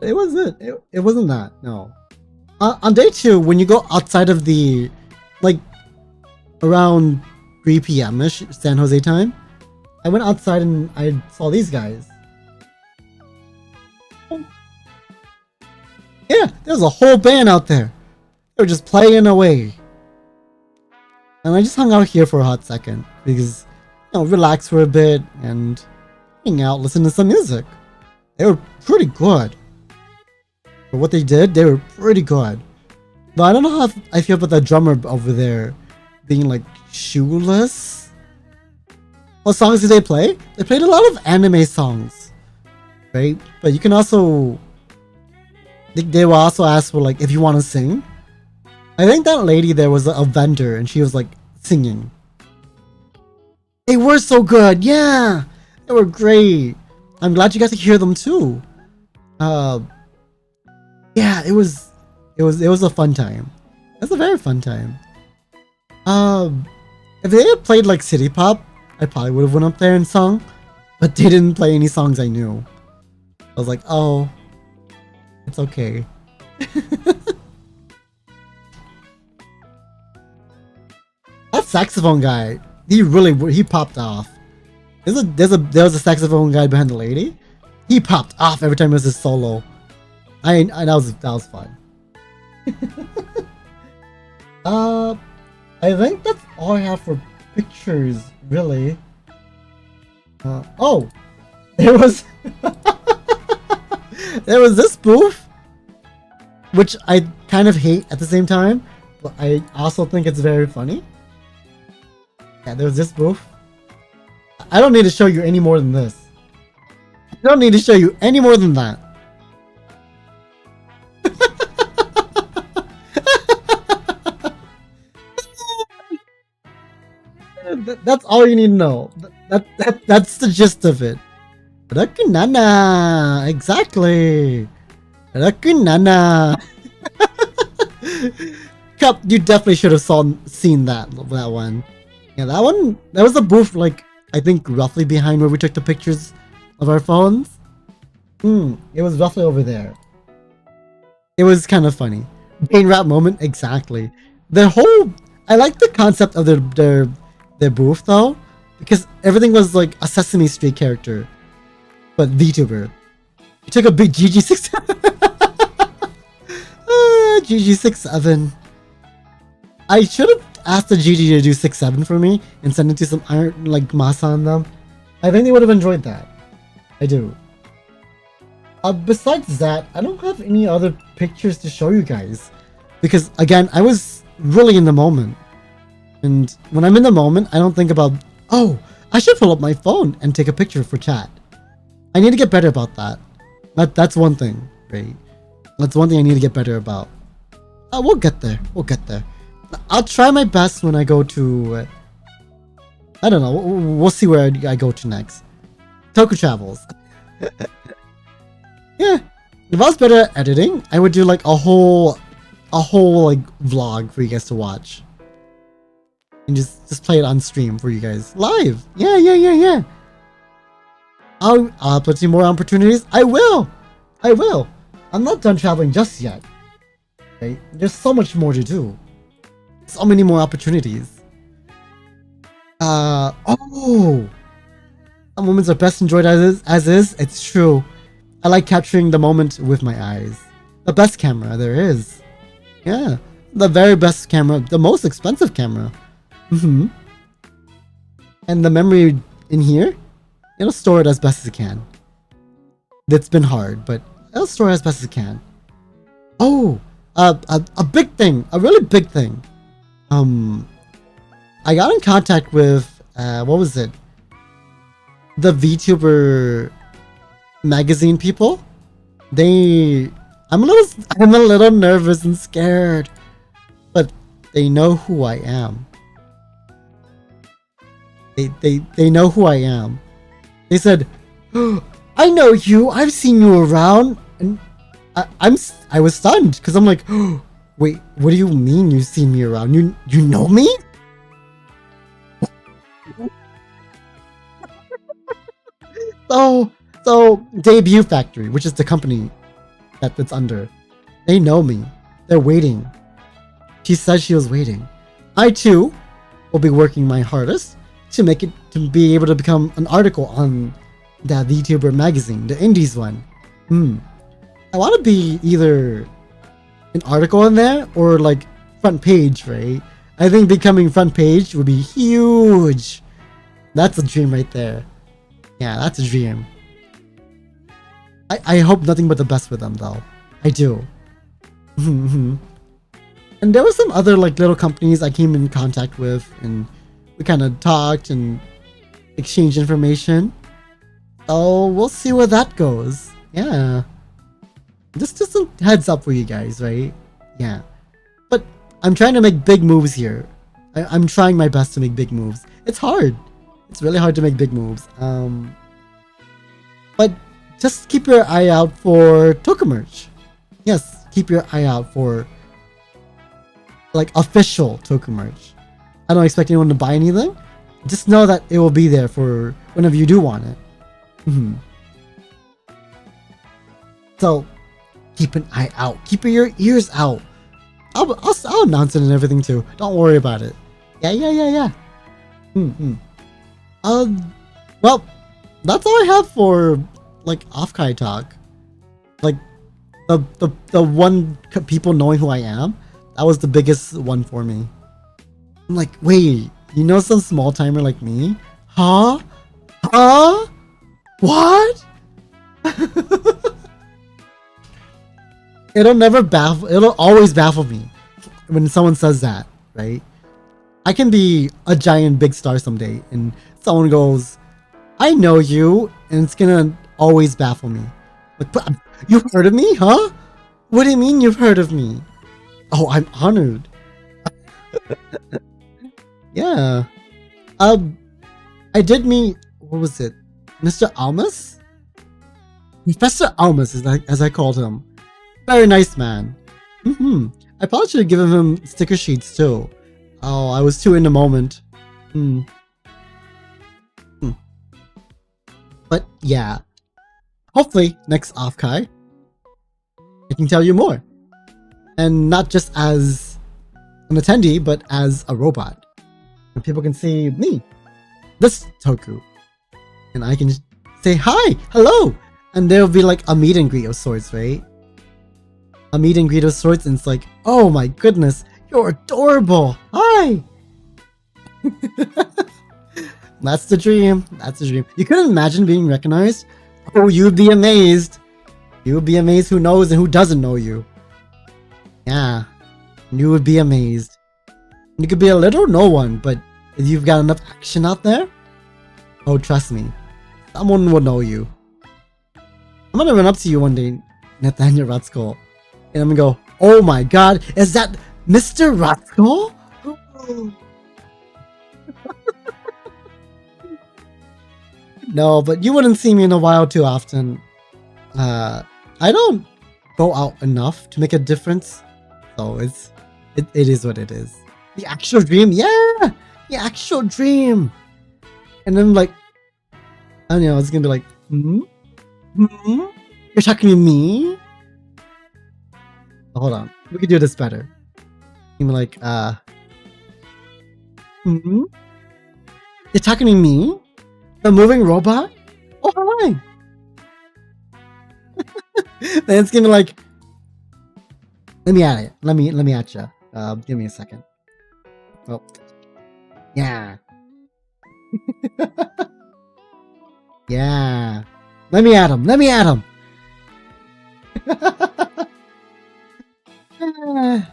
It wasn't. It wasn't that. No. On day 2, when you go outside of the, like, around 3 p.m. ish San Jose time, I went outside and I saw these guys. Yeah, there's a whole band out there. They were just playing away. And I just hung out here for a hot second because, relax for a bit and hang out, listen to some music. They were pretty good. For what they did, they were pretty good. But I don't know how I feel about the drummer over there being like shoeless. What songs did they play? They played a lot of anime songs, right? But you can also, they will also ask for like if you want to sing. I think that lady there was a vendor and she was like singing. They were so good, yeah, they were great. I'm glad you got to hear them too. Yeah, it was a fun time. It was a very fun time. If they had played like City Pop, I probably would have went up there and sung, but they didn't play any songs I knew. I was like, oh, it's okay. That saxophone guy, he popped off. There was a saxophone guy behind the lady. He popped off every time it was his solo. That was fun. I think that's all I have for pictures, really. Oh, there was there was this booth, which I kind of hate at the same time, but I also think it's very funny. Yeah, there was this booth. I don't need to show you any more than this. I don't need to show you any more than that. That's all you need to know. That's the gist of it. Rakunana, exactly. Rakunana. Cup, you definitely should have seen that one. Yeah, that one. That was the booth, like I think roughly behind where we took the pictures of our phones. It was roughly over there. It was kind of funny. Brain rap moment, exactly. I like the concept of their booth though, because everything was like a Sesame Street character, but VTuber. You took a big GG67. GG67. I should have asked the GG to do 6-7 for me and send it to some iron like masa on them. I think they would have enjoyed that. I do. Besides that, I don't have any other pictures to show you guys because again, I was really in the moment. And when I'm in the moment, I don't think about, oh, I should pull up my phone and take a picture for chat. I need to get better about that. That's one thing, right? That's one thing I need to get better about. We'll get there. We'll get there. I'll try my best when I go to, I don't know. We'll see where I go to next. Toku Travels. Yeah. If I was better at editing, I would do like a whole like vlog for you guys to watch. And just play it on stream for you guys live. Yeah. I'll put some more opportunities. I will. I'm not done traveling just yet. Okay? There's so much more to do. So many more opportunities. Some moments are best enjoyed as is. It's true. I like capturing the moment with my eyes. The best camera there is. Yeah, the very best camera, the most expensive camera. And the memory in here, it'll store it as best as it can. It's been hard, but it'll store it as best as it can. Oh, a big thing, a really big thing. I got in contact with what was it? The VTuber magazine people. I'm a little nervous and scared. But They know who I am. They know who I am. They said, oh, I know you. I've seen you around. And I was stunned because I'm like, oh, wait, what do you mean you've seen me around? You know me? So Debut Factory, which is the company that it's under, they know me. They're waiting. She said she was waiting. I too will be working my hardest to be able to become an article on that VTuber magazine, the Indies one. I want to be either an article in there or like front page, right? I think becoming front page would be huge. That's a dream right there. Yeah, that's a dream. I hope nothing but the best for them though. I do. And there were some other like little companies I came in contact with, and we kind of talked and exchanged information. So we'll see where that goes. Yeah. Just a heads up for you guys, right? Yeah. But I'm trying to make big moves here. I'm trying my best to make big moves. It's hard. It's really hard to make big moves. But just keep your eye out for Toku merch. Yes, keep your eye out for like official Toku merch. I don't expect anyone to buy anything. Just know that it will be there for whenever you do want it. So keep an eye out. Keep your ears out. I'll announce it and everything too. Don't worry about it. Yeah. Well, that's all I have for like off-kai talk. Like the one people knowing who I am, that was the biggest one for me. I'm like, wait, you know some small timer like me? Huh? What? It'll always baffle me when someone says that, right? I can be a giant big star someday and someone goes, I know you, and it's gonna always baffle me. Like, but you've heard of me, huh? What do you mean you've heard of me? Oh, I'm honored. Yeah. I did meet, what was it? Mr. Almas? Professor Almas, as I called him. Very nice man. I probably should have given him sticker sheets too. Oh, I was too in the moment. But yeah. Hopefully, next off-kai, I can tell you more. And not just as an attendee, but as a robot. And people can see me, this Toku. And I can say, hi, hello! And there'll be like a meet and greet of sorts, right? A meet and greet of sorts, and it's like, oh my goodness, you're adorable! Hi! That's the dream. That's the dream. You couldn't imagine being recognized? Oh, you'd be amazed. You would be amazed who knows and who doesn't know you. Yeah. You would be amazed. You could be a little no one, but if you've got enough action out there, oh, trust me, someone will know you. I'm gonna run up to you one day, Nathaniel Ratsko, and I'm gonna go, oh my god, is that Mr. Ratsko? No, but you wouldn't see me in a while too often. I don't go out enough to make a difference, so it is what it is. The actual dream, yeah, the actual dream. And then like, I don't know, it's gonna be like, you're talking to me? Oh, hold on, we could do this better. You're like, you're talking to me? The moving robot? Oh, hi! Then it's gonna be like, let me at it. Let me at you. Give me a second. Oh, yeah. Yeah. Let me at him. Let me at him. I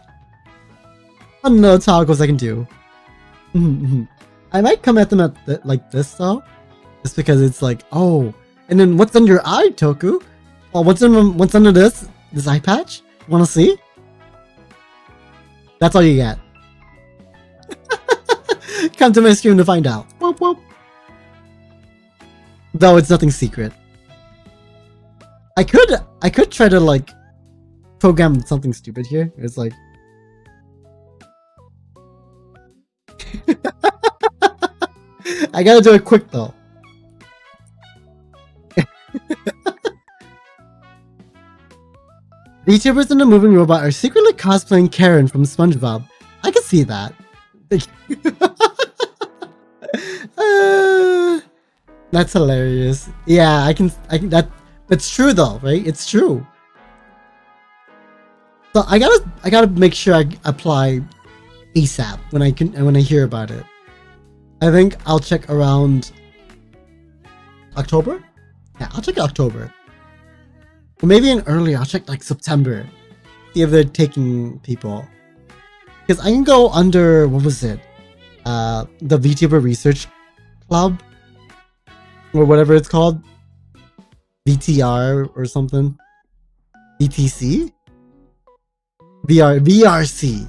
don't know toggles I can do. I might come at them like this though. Just because it's like, oh, and then what's under your eye, Toku? Oh, what's under this eye patch? Wanna see? That's all you get. Come to my stream to find out. Whoop, whoop. Though it's nothing secret. I could try to like program something stupid here. It's like I gotta do it quick though. VTubers in the moving robot are secretly cosplaying Karen from SpongeBob. I can see that. That's hilarious. Yeah, I can that's true though, right? It's true. So I gotta make sure I apply ASAP when I hear about it. I think I'll check around October? Yeah, I'll check October. Or maybe in earlier, I'll check like September. See if they're taking people. Because I can go under, what was it? The VTuber Research Club? Or whatever it's called. VTR or something. VTC? VRC.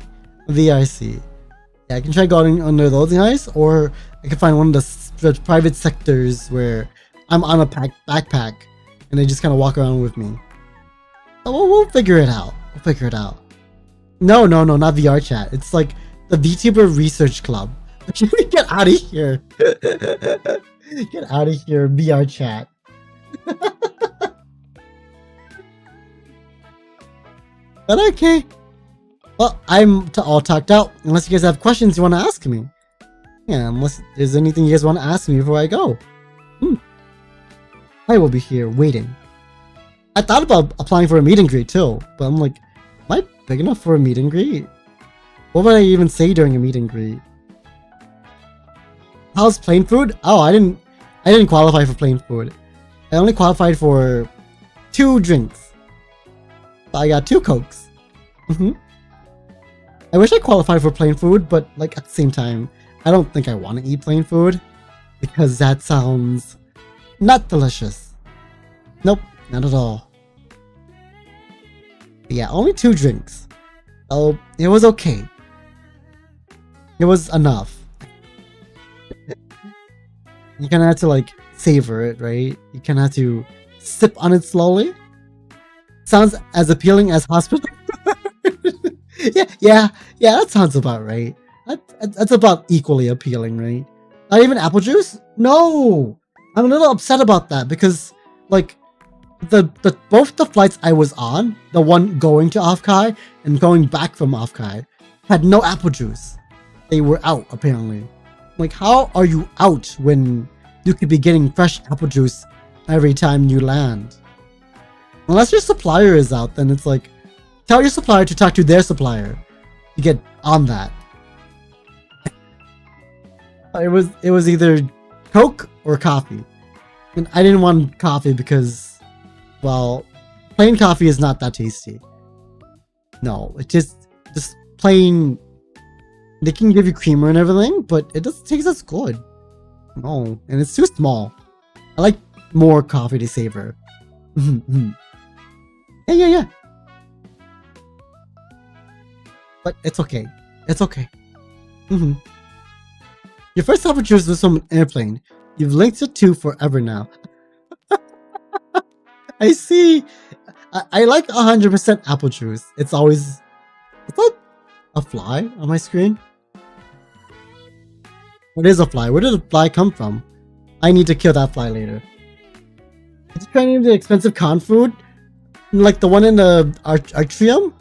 Yeah, I can try going under those guys, or I can find one of the private sectors where I'm on a backpack and they just kind of walk around with me. Oh, we'll figure it out. No, not VR chat. It's like the VTuber Research Club. Get out of here. Get out of here, VR chat. But okay. Well, I'm all talked out. Unless you guys have questions you want to ask me. Yeah, unless there's anything you guys want to ask me before I go. I will be here waiting. I thought about applying for a meet and greet too, but I'm like, am I big enough for a meet and greet? What would I even say during a meet and greet? How's plain food? Oh, I didn't qualify for plain food. I only qualified for 2 drinks. So I got 2 Cokes. I wish I qualified for plain food, but like at the same time, I don't think I want to eat plain food because that sounds not delicious. Nope, not at all. But yeah, only 2 drinks. Oh, it was okay. It was enough. You kind of have to like savor it, right? You kind of have to sip on it slowly. Sounds as appealing as hospital. yeah, that sounds about right. That's about equally appealing, right? Not even apple juice? No! I'm a little upset about that because, like, both the flights I was on, the one going to Off-Kai and going back from Off-Kai, had no apple juice. They were out, apparently. Like, how are you out when you could be getting fresh apple juice every time you land? Unless your supplier is out, then it's like, tell your supplier to talk to their supplier to get on that. It was either Coke or coffee. And I didn't want coffee because, well, plain coffee is not that tasty. No, it just plain. They can give you creamer and everything, but it doesn't taste as good. No, and it's too small. I like more coffee to savor. Yeah. But it's okay. It's okay. Your first apple juice was from an airplane. You've linked it to forever now. I see. I like 100% apple juice. It's always... Is that a fly on my screen? What is a fly? Where did the fly come from? I need to kill that fly later. Did you try any of the expensive con food? Like the one in the atrium?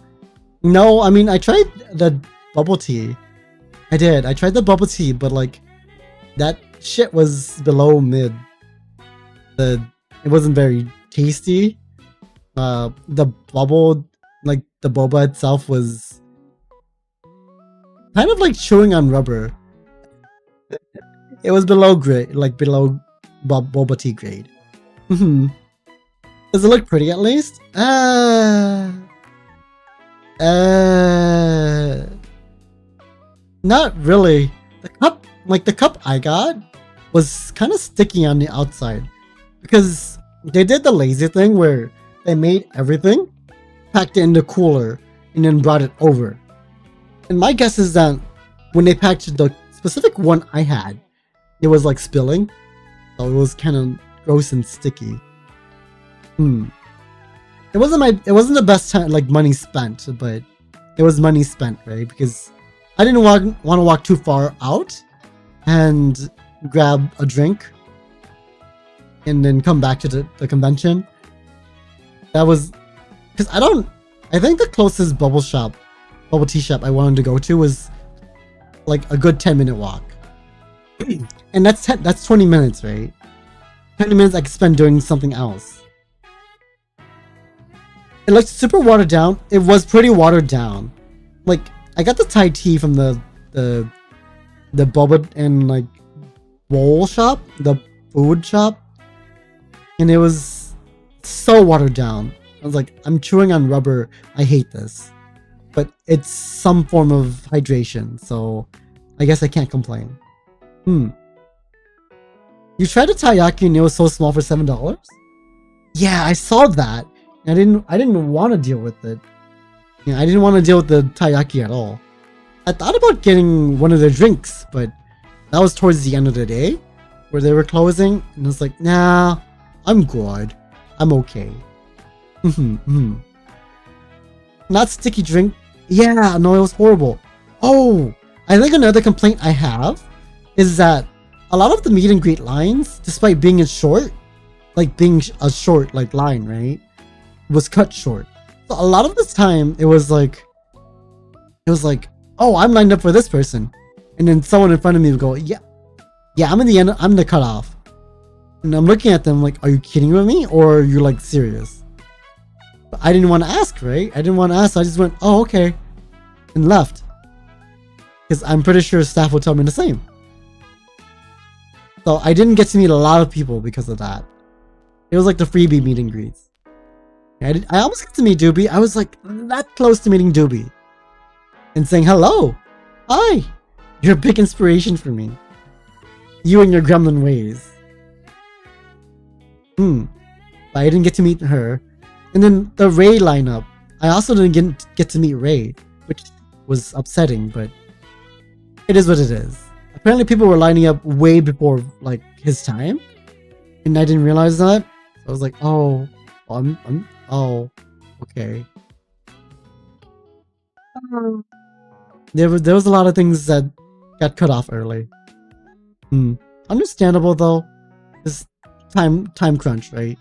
No, I mean, I tried the bubble tea. I did. I tried the bubble tea, but like, that shit was below mid. It wasn't very tasty. The bubble, like the boba itself was kind of like chewing on rubber. It was below grade, like below boba tea grade. Does it look pretty at least? Not really. The cup I got was kind of sticky on the outside because they did the lazy thing where they made everything, packed it in the cooler, and then brought it over. And my guess is that when they packaged the specific one I had, it was like spilling, so it was kind of gross and sticky. It wasn't the best time, like money spent, but it was money spent, right? Because I didn't want to walk too far out and grab a drink and then come back to the convention. That was because I think the closest bubble tea shop I wanted to go to was like a good 10-minute walk. And that's 20 minutes, right? 20 minutes I could spend doing something else. It looked super watered down. It was pretty watered down. Like, I got the Thai tea from the boba and like bowl shop, the food shop, and it was so watered down. I was like, I'm chewing on rubber. I hate this. But it's some form of hydration, so I guess I can't complain. You tried a taiyaki and it was so small for $7? Yeah, I saw that. I didn't want to deal with it. Yeah, I didn't want to deal with the taiyaki at all. I thought about getting one of their drinks, but that was towards the end of the day where they were closing, and I was like, nah, I'm good. I'm okay. Not sticky drink. Yeah, no, it was horrible. Oh, I think another complaint I have is that a lot of the meet and greet lines, despite being a short line, right, was cut short. So a lot of this time it was like, oh, I'm lined up for this person, and then someone in front of me would go, yeah, I'm in the end, I'm the cutoff, and I'm looking at them like, are you kidding with me, or are you like serious? But I didn't want to ask, right? I didn't want to ask, so I just went, oh, okay, and left, because I'm pretty sure staff would tell me the same. So I didn't get to meet a lot of people because of that. It was like the freebie meet and greets. I almost got to meet Doobie. I was like that close to meeting Doobie and saying hello. Hi. You're a big inspiration for me. You and your gremlin ways. But I didn't get to meet her. And then the Ray lineup. I also didn't get to meet Ray, which was upsetting, but it is what it is. Apparently people were lining up way before like his time, and I didn't realize that. So I was like, oh, okay. There was a lot of things that got cut off early. Understandable though. Just time crunch, right?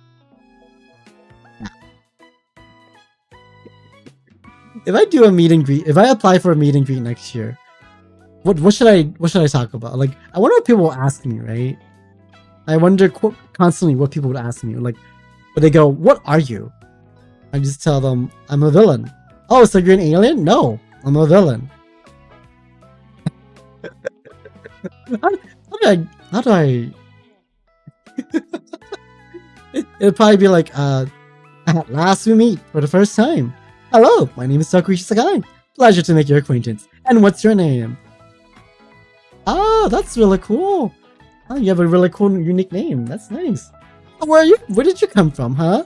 If I do a meet and greet, if I apply for a meet and greet next year, what should I talk about? Like, I wonder what people will ask me, right? I wonder constantly what people would ask me. Like, but they go, "What are you?" I just tell them, "I'm a villain." Oh, so you're an alien? No, I'm a villain. How do I? It'll probably be like, at last we meet for the first time. Hello, my name is Takuichi Sakai. Pleasure to make your acquaintance. And what's your name? Oh, that's really cool. Oh, you have a really cool, unique name. That's nice. Oh, where are you? Where did you come from, huh?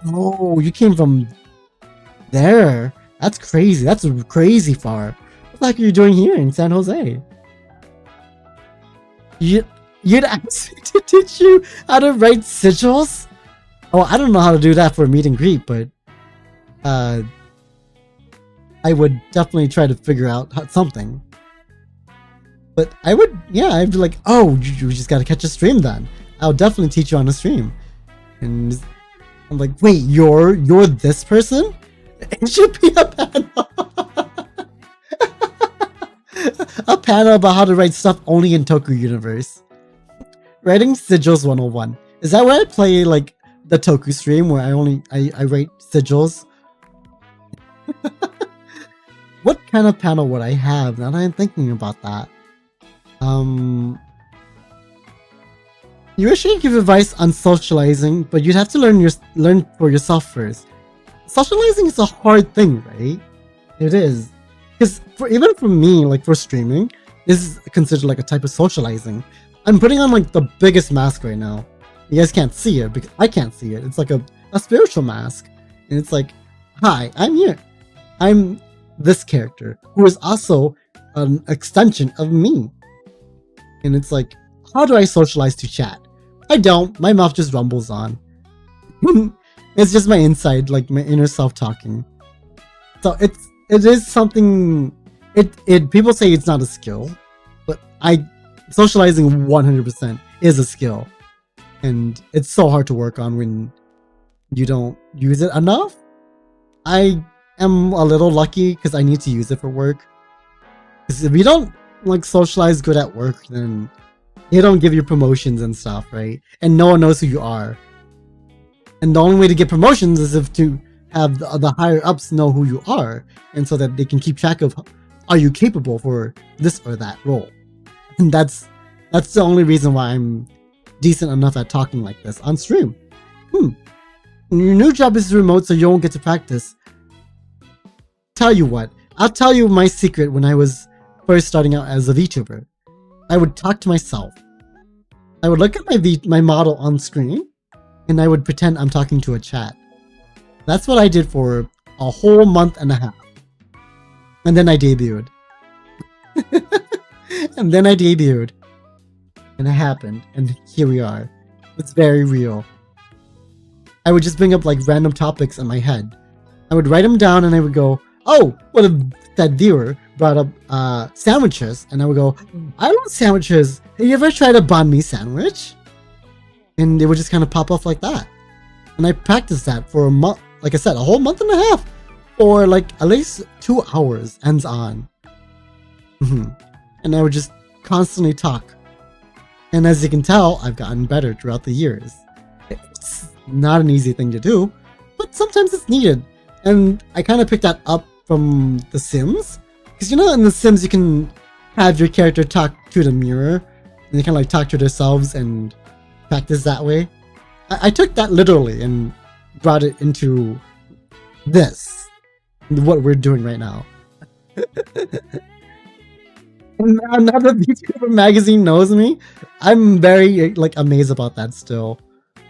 Oh, you came from there. That's crazy. That's crazy far. What the heck are you doing here in San Jose? You'd ask me to teach you how to write sigils? Oh, I don't know how to do that for a meet and greet, but I would definitely try to figure out something. But I'd be like, oh, you just gotta catch a stream then. I'll definitely teach you on a stream. And I'm like, wait, you're this person? It should be a panel. A panel about how to write stuff only in Toku Universe. Writing Sigils 101. Is that where I play like the Toku stream where I write sigils? What kind of panel would I have now that I'm thinking about that? You wish you could give advice on socializing, but you'd have to learn for yourself first. Socializing is a hard thing, right? It is. Because even for me, like for streaming, this is considered like a type of socializing. I'm putting on like the biggest mask right now. You guys can't see it because I can't see it. It's like a spiritual mask. And it's like, hi, I'm here. I'm this character who is also an extension of me. And it's like, how do I socialize to chat? I don't. My mouth just rumbles on. It's just my inside, like my inner self talking. So it is something. People say it's not a skill, but socializing 100% is a skill, and it's so hard to work on when you don't use it enough. I am a little lucky because I need to use it for work. Because if you don't like socialize good at work, then they don't give you promotions and stuff, right? And no one knows who you are. And the only way to get promotions is if to have the higher ups know who you are, and so that they can keep track of, are you capable for this or that role? And that's the only reason why I'm decent enough at talking like this on stream. Your new job is remote, so you won't get to practice. Tell you what, I'll tell you my secret. When I was first starting out as a VTuber, I would talk to myself. I would look at my model on screen, and I would pretend I'm talking to a chat. That's what I did for a whole month and a half. And then I debuted. And it happened, and here we are. It's very real. I would just bring up like random topics in my head. I would write them down, and I would go, oh, what if that viewer brought up sandwiches? And I would go, I love sandwiches. Have you ever tried a banh mi sandwich? And it would just kind of pop off like that. And I practiced that for a month, like I said, a whole month and a half, or like at least 2 hours, ends on. And I would just constantly talk. And as you can tell, I've gotten better throughout the years. It's not an easy thing to do, but sometimes it's needed. And I kind of picked that up from The Sims. Because you know, in The Sims, you can have your character talk to the mirror, and they kind of like talk to themselves and practice that way. I took that literally and brought it into this, what we're doing right now. And now that VTuber magazine knows me, I'm very like amazed about that still.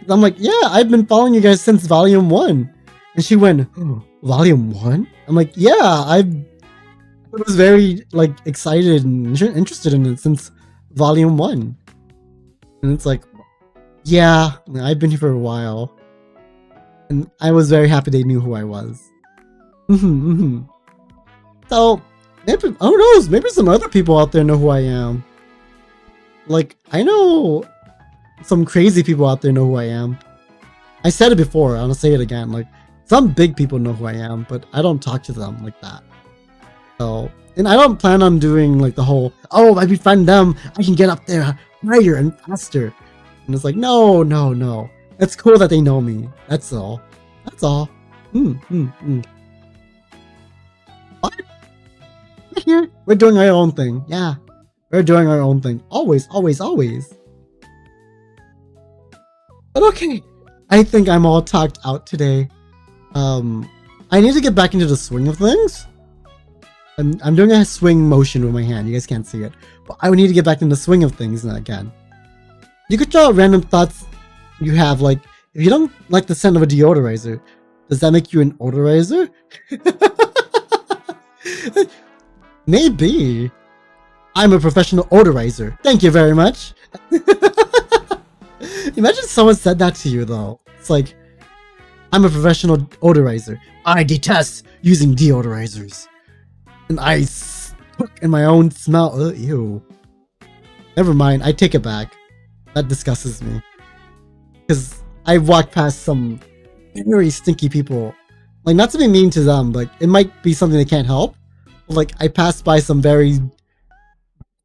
I'm like, yeah, I've been following you guys since Volume 1. And she went, oh, Volume 1? I'm like, yeah, I was very like excited and interested in it since Volume 1. And it's like, yeah, I've been here for a while. And I was very happy they knew who I was. So, maybe, who knows, maybe some other people out there know who I am. Like, I know some crazy people out there know who I am. I said it before, I'll say it again. Like, some big people know who I am, but I don't talk to them like that. So, and I don't plan on doing like the whole, oh, if I befriend them, I can get up there higher and faster. And it's like, no. It's cool that they know me. That's all. But we're here. We're doing our own thing. Yeah. We're doing our own thing. Always. But okay. I think I'm all talked out today. I need to get back into the swing of things. I'm doing a swing motion with my hand. You guys can't see it. But I would need to get back into the swing of things again. You could draw random thoughts you have, like, if you don't like the scent of a deodorizer, does that make you an odorizer? Maybe. I'm a professional odorizer. Thank you very much. Imagine someone said that to you, though. It's like, I'm a professional odorizer. I detest using deodorizers. And I stuck in my own smell. Ew. Never mind, I take it back. That disgusts me. Because I've walked past some very stinky people. Like, not to be mean to them, but it might be something they can't help. But, like, I passed by some very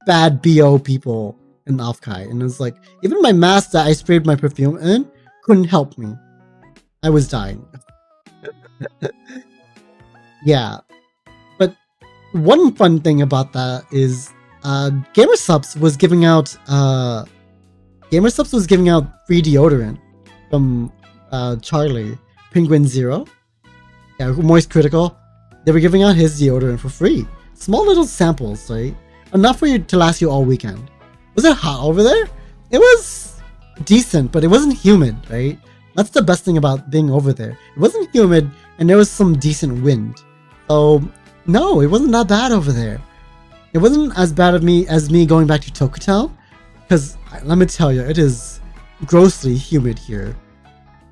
bad BO people in Alfkai. And it was like, even my mask that I sprayed my perfume in couldn't help me. I was dying. Yeah. But one fun thing about that is GamerSupps was giving out free deodorant from Charlie, Penguin Zero. Yeah, Moist Critical. They were giving out his deodorant for free. Small little samples, right? Enough for you to last you all weekend. Was it hot over there? It was decent, but it wasn't humid, right? That's the best thing about being over there. It wasn't humid, and there was some decent wind. So, no, it wasn't that bad over there. It wasn't as bad of me as me going back to Tokutown, because let me tell you, it is grossly humid here,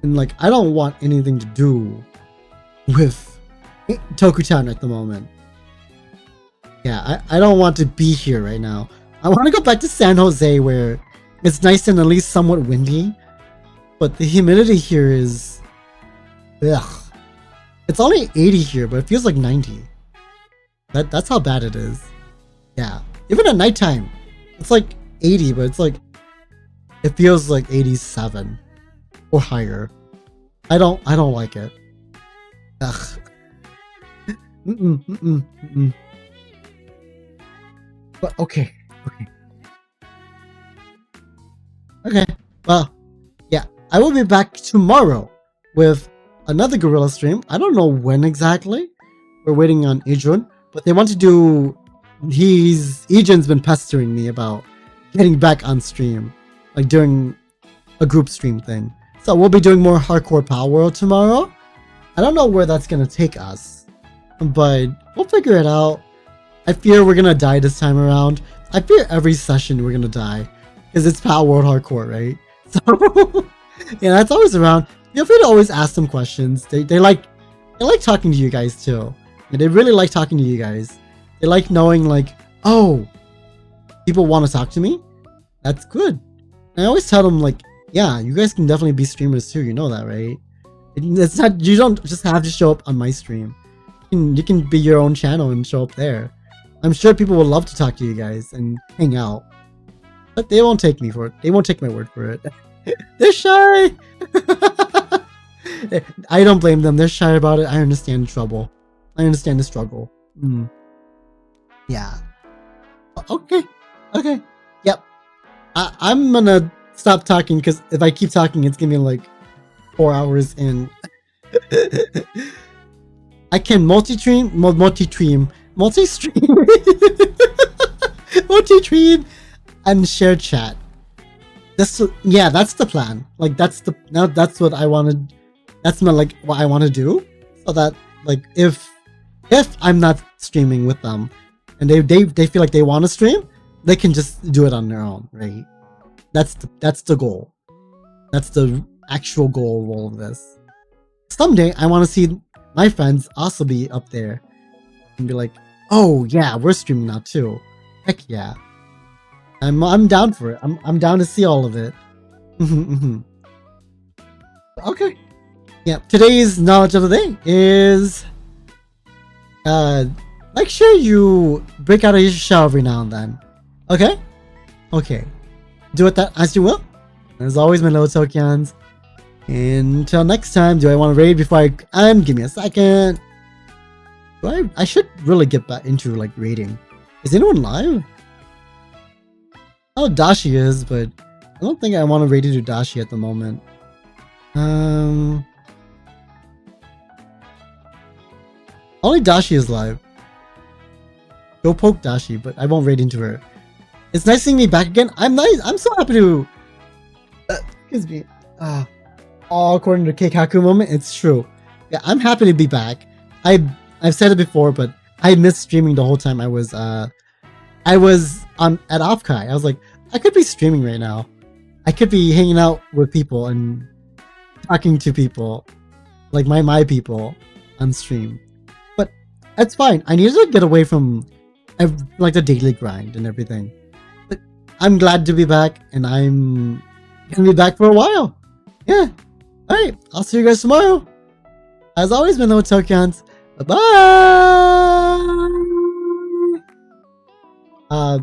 and like I don't want anything to do with Tokutown at the moment. Yeah, I don't want to be here right now. I want to go back to San Jose where it's nice and at least somewhat windy, but the humidity here is, ugh. It's only 80 here, but it feels like 90. That's how bad it is. Yeah, even at nighttime, it's like 80, but it's like, it feels like 87 or higher. I don't like it. Ugh. But okay. Well, yeah, I will be back tomorrow with another gorilla stream. I don't know when exactly. We're waiting on Adrian, but they want to do. Adrian's been pestering me about getting back on stream, like doing a group stream thing. So we'll be doing more hardcore Power World tomorrow. I don't know where that's gonna take us, but we'll figure it out. I fear we're gonna die this time around. I fear every session we're gonna die, because it's Power World Hardcore, right? So yeah, that's always around. Feel free to always ask them questions. They like talking to you guys too. And they really like talking to you guys. They like knowing like, oh, people want to talk to me. That's good. And I always tell them like, yeah, you guys can definitely be streamers too. You know that, right? It's not, you don't just have to show up on my stream. You can be your own channel and show up there. I'm sure people would love to talk to you guys and hang out. But they won't take me for it. They won't take my word for it. They're shy. I don't blame them. They're shy about it. I understand the trouble. I understand the struggle. Yeah. Okay. Yep. I'm gonna stop talking because if I keep talking, it's gonna be like 4 hours in. I can multi-stream, and share chat. That's the plan. Like that's what I wanted. That's like what I want to do, so that like if I'm not streaming with them, and they feel like they want to stream, they can just do it on their own, right? That's the goal. That's the actual goal of all of this. Someday I want to see my friends also be up there and be like, oh yeah, we're streaming now too. Heck yeah. I'm down for it. I'm down to see all of it. Okay. Yeah, today's knowledge of the day is make sure you break out of your shell every now and then. Okay? Okay. Do it that as you will. As always, my little Tokians. Until next time, do I want to raid before I end? Give me a second. I should really get back into like raiding. Is anyone live? Oh, Dashi is, but I don't think I want to raid into Dashi at the moment. Only Dashi is live. Go poke Dashi, but I won't raid into her. It's nice seeing me back again. I'm so happy to. Excuse me. All according to Keikaku moment, it's true. Yeah, I'm happy to be back. I've said it before, but I missed streaming the whole time I was at Offkai. I was like, I could be streaming right now. I could be hanging out with people and talking to people, like my people on stream. But that's fine. I needed to get away from like the daily grind and everything. But I'm glad to be back, and I'm gonna be back for a while. Yeah. Alright, I'll see you guys tomorrow. As always, my little Tokans. Bye-bye! Bye.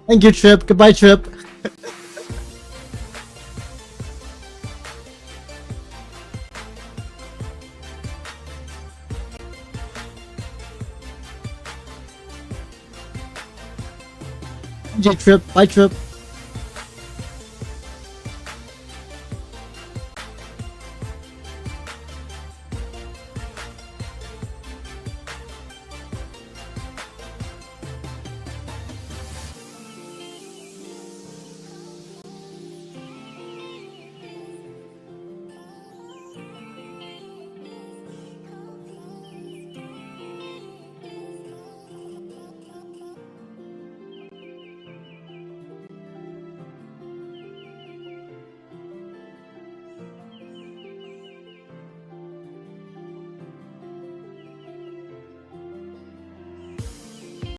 Thank you, Trip. Goodbye, Trip. Trip. Bye, Trip.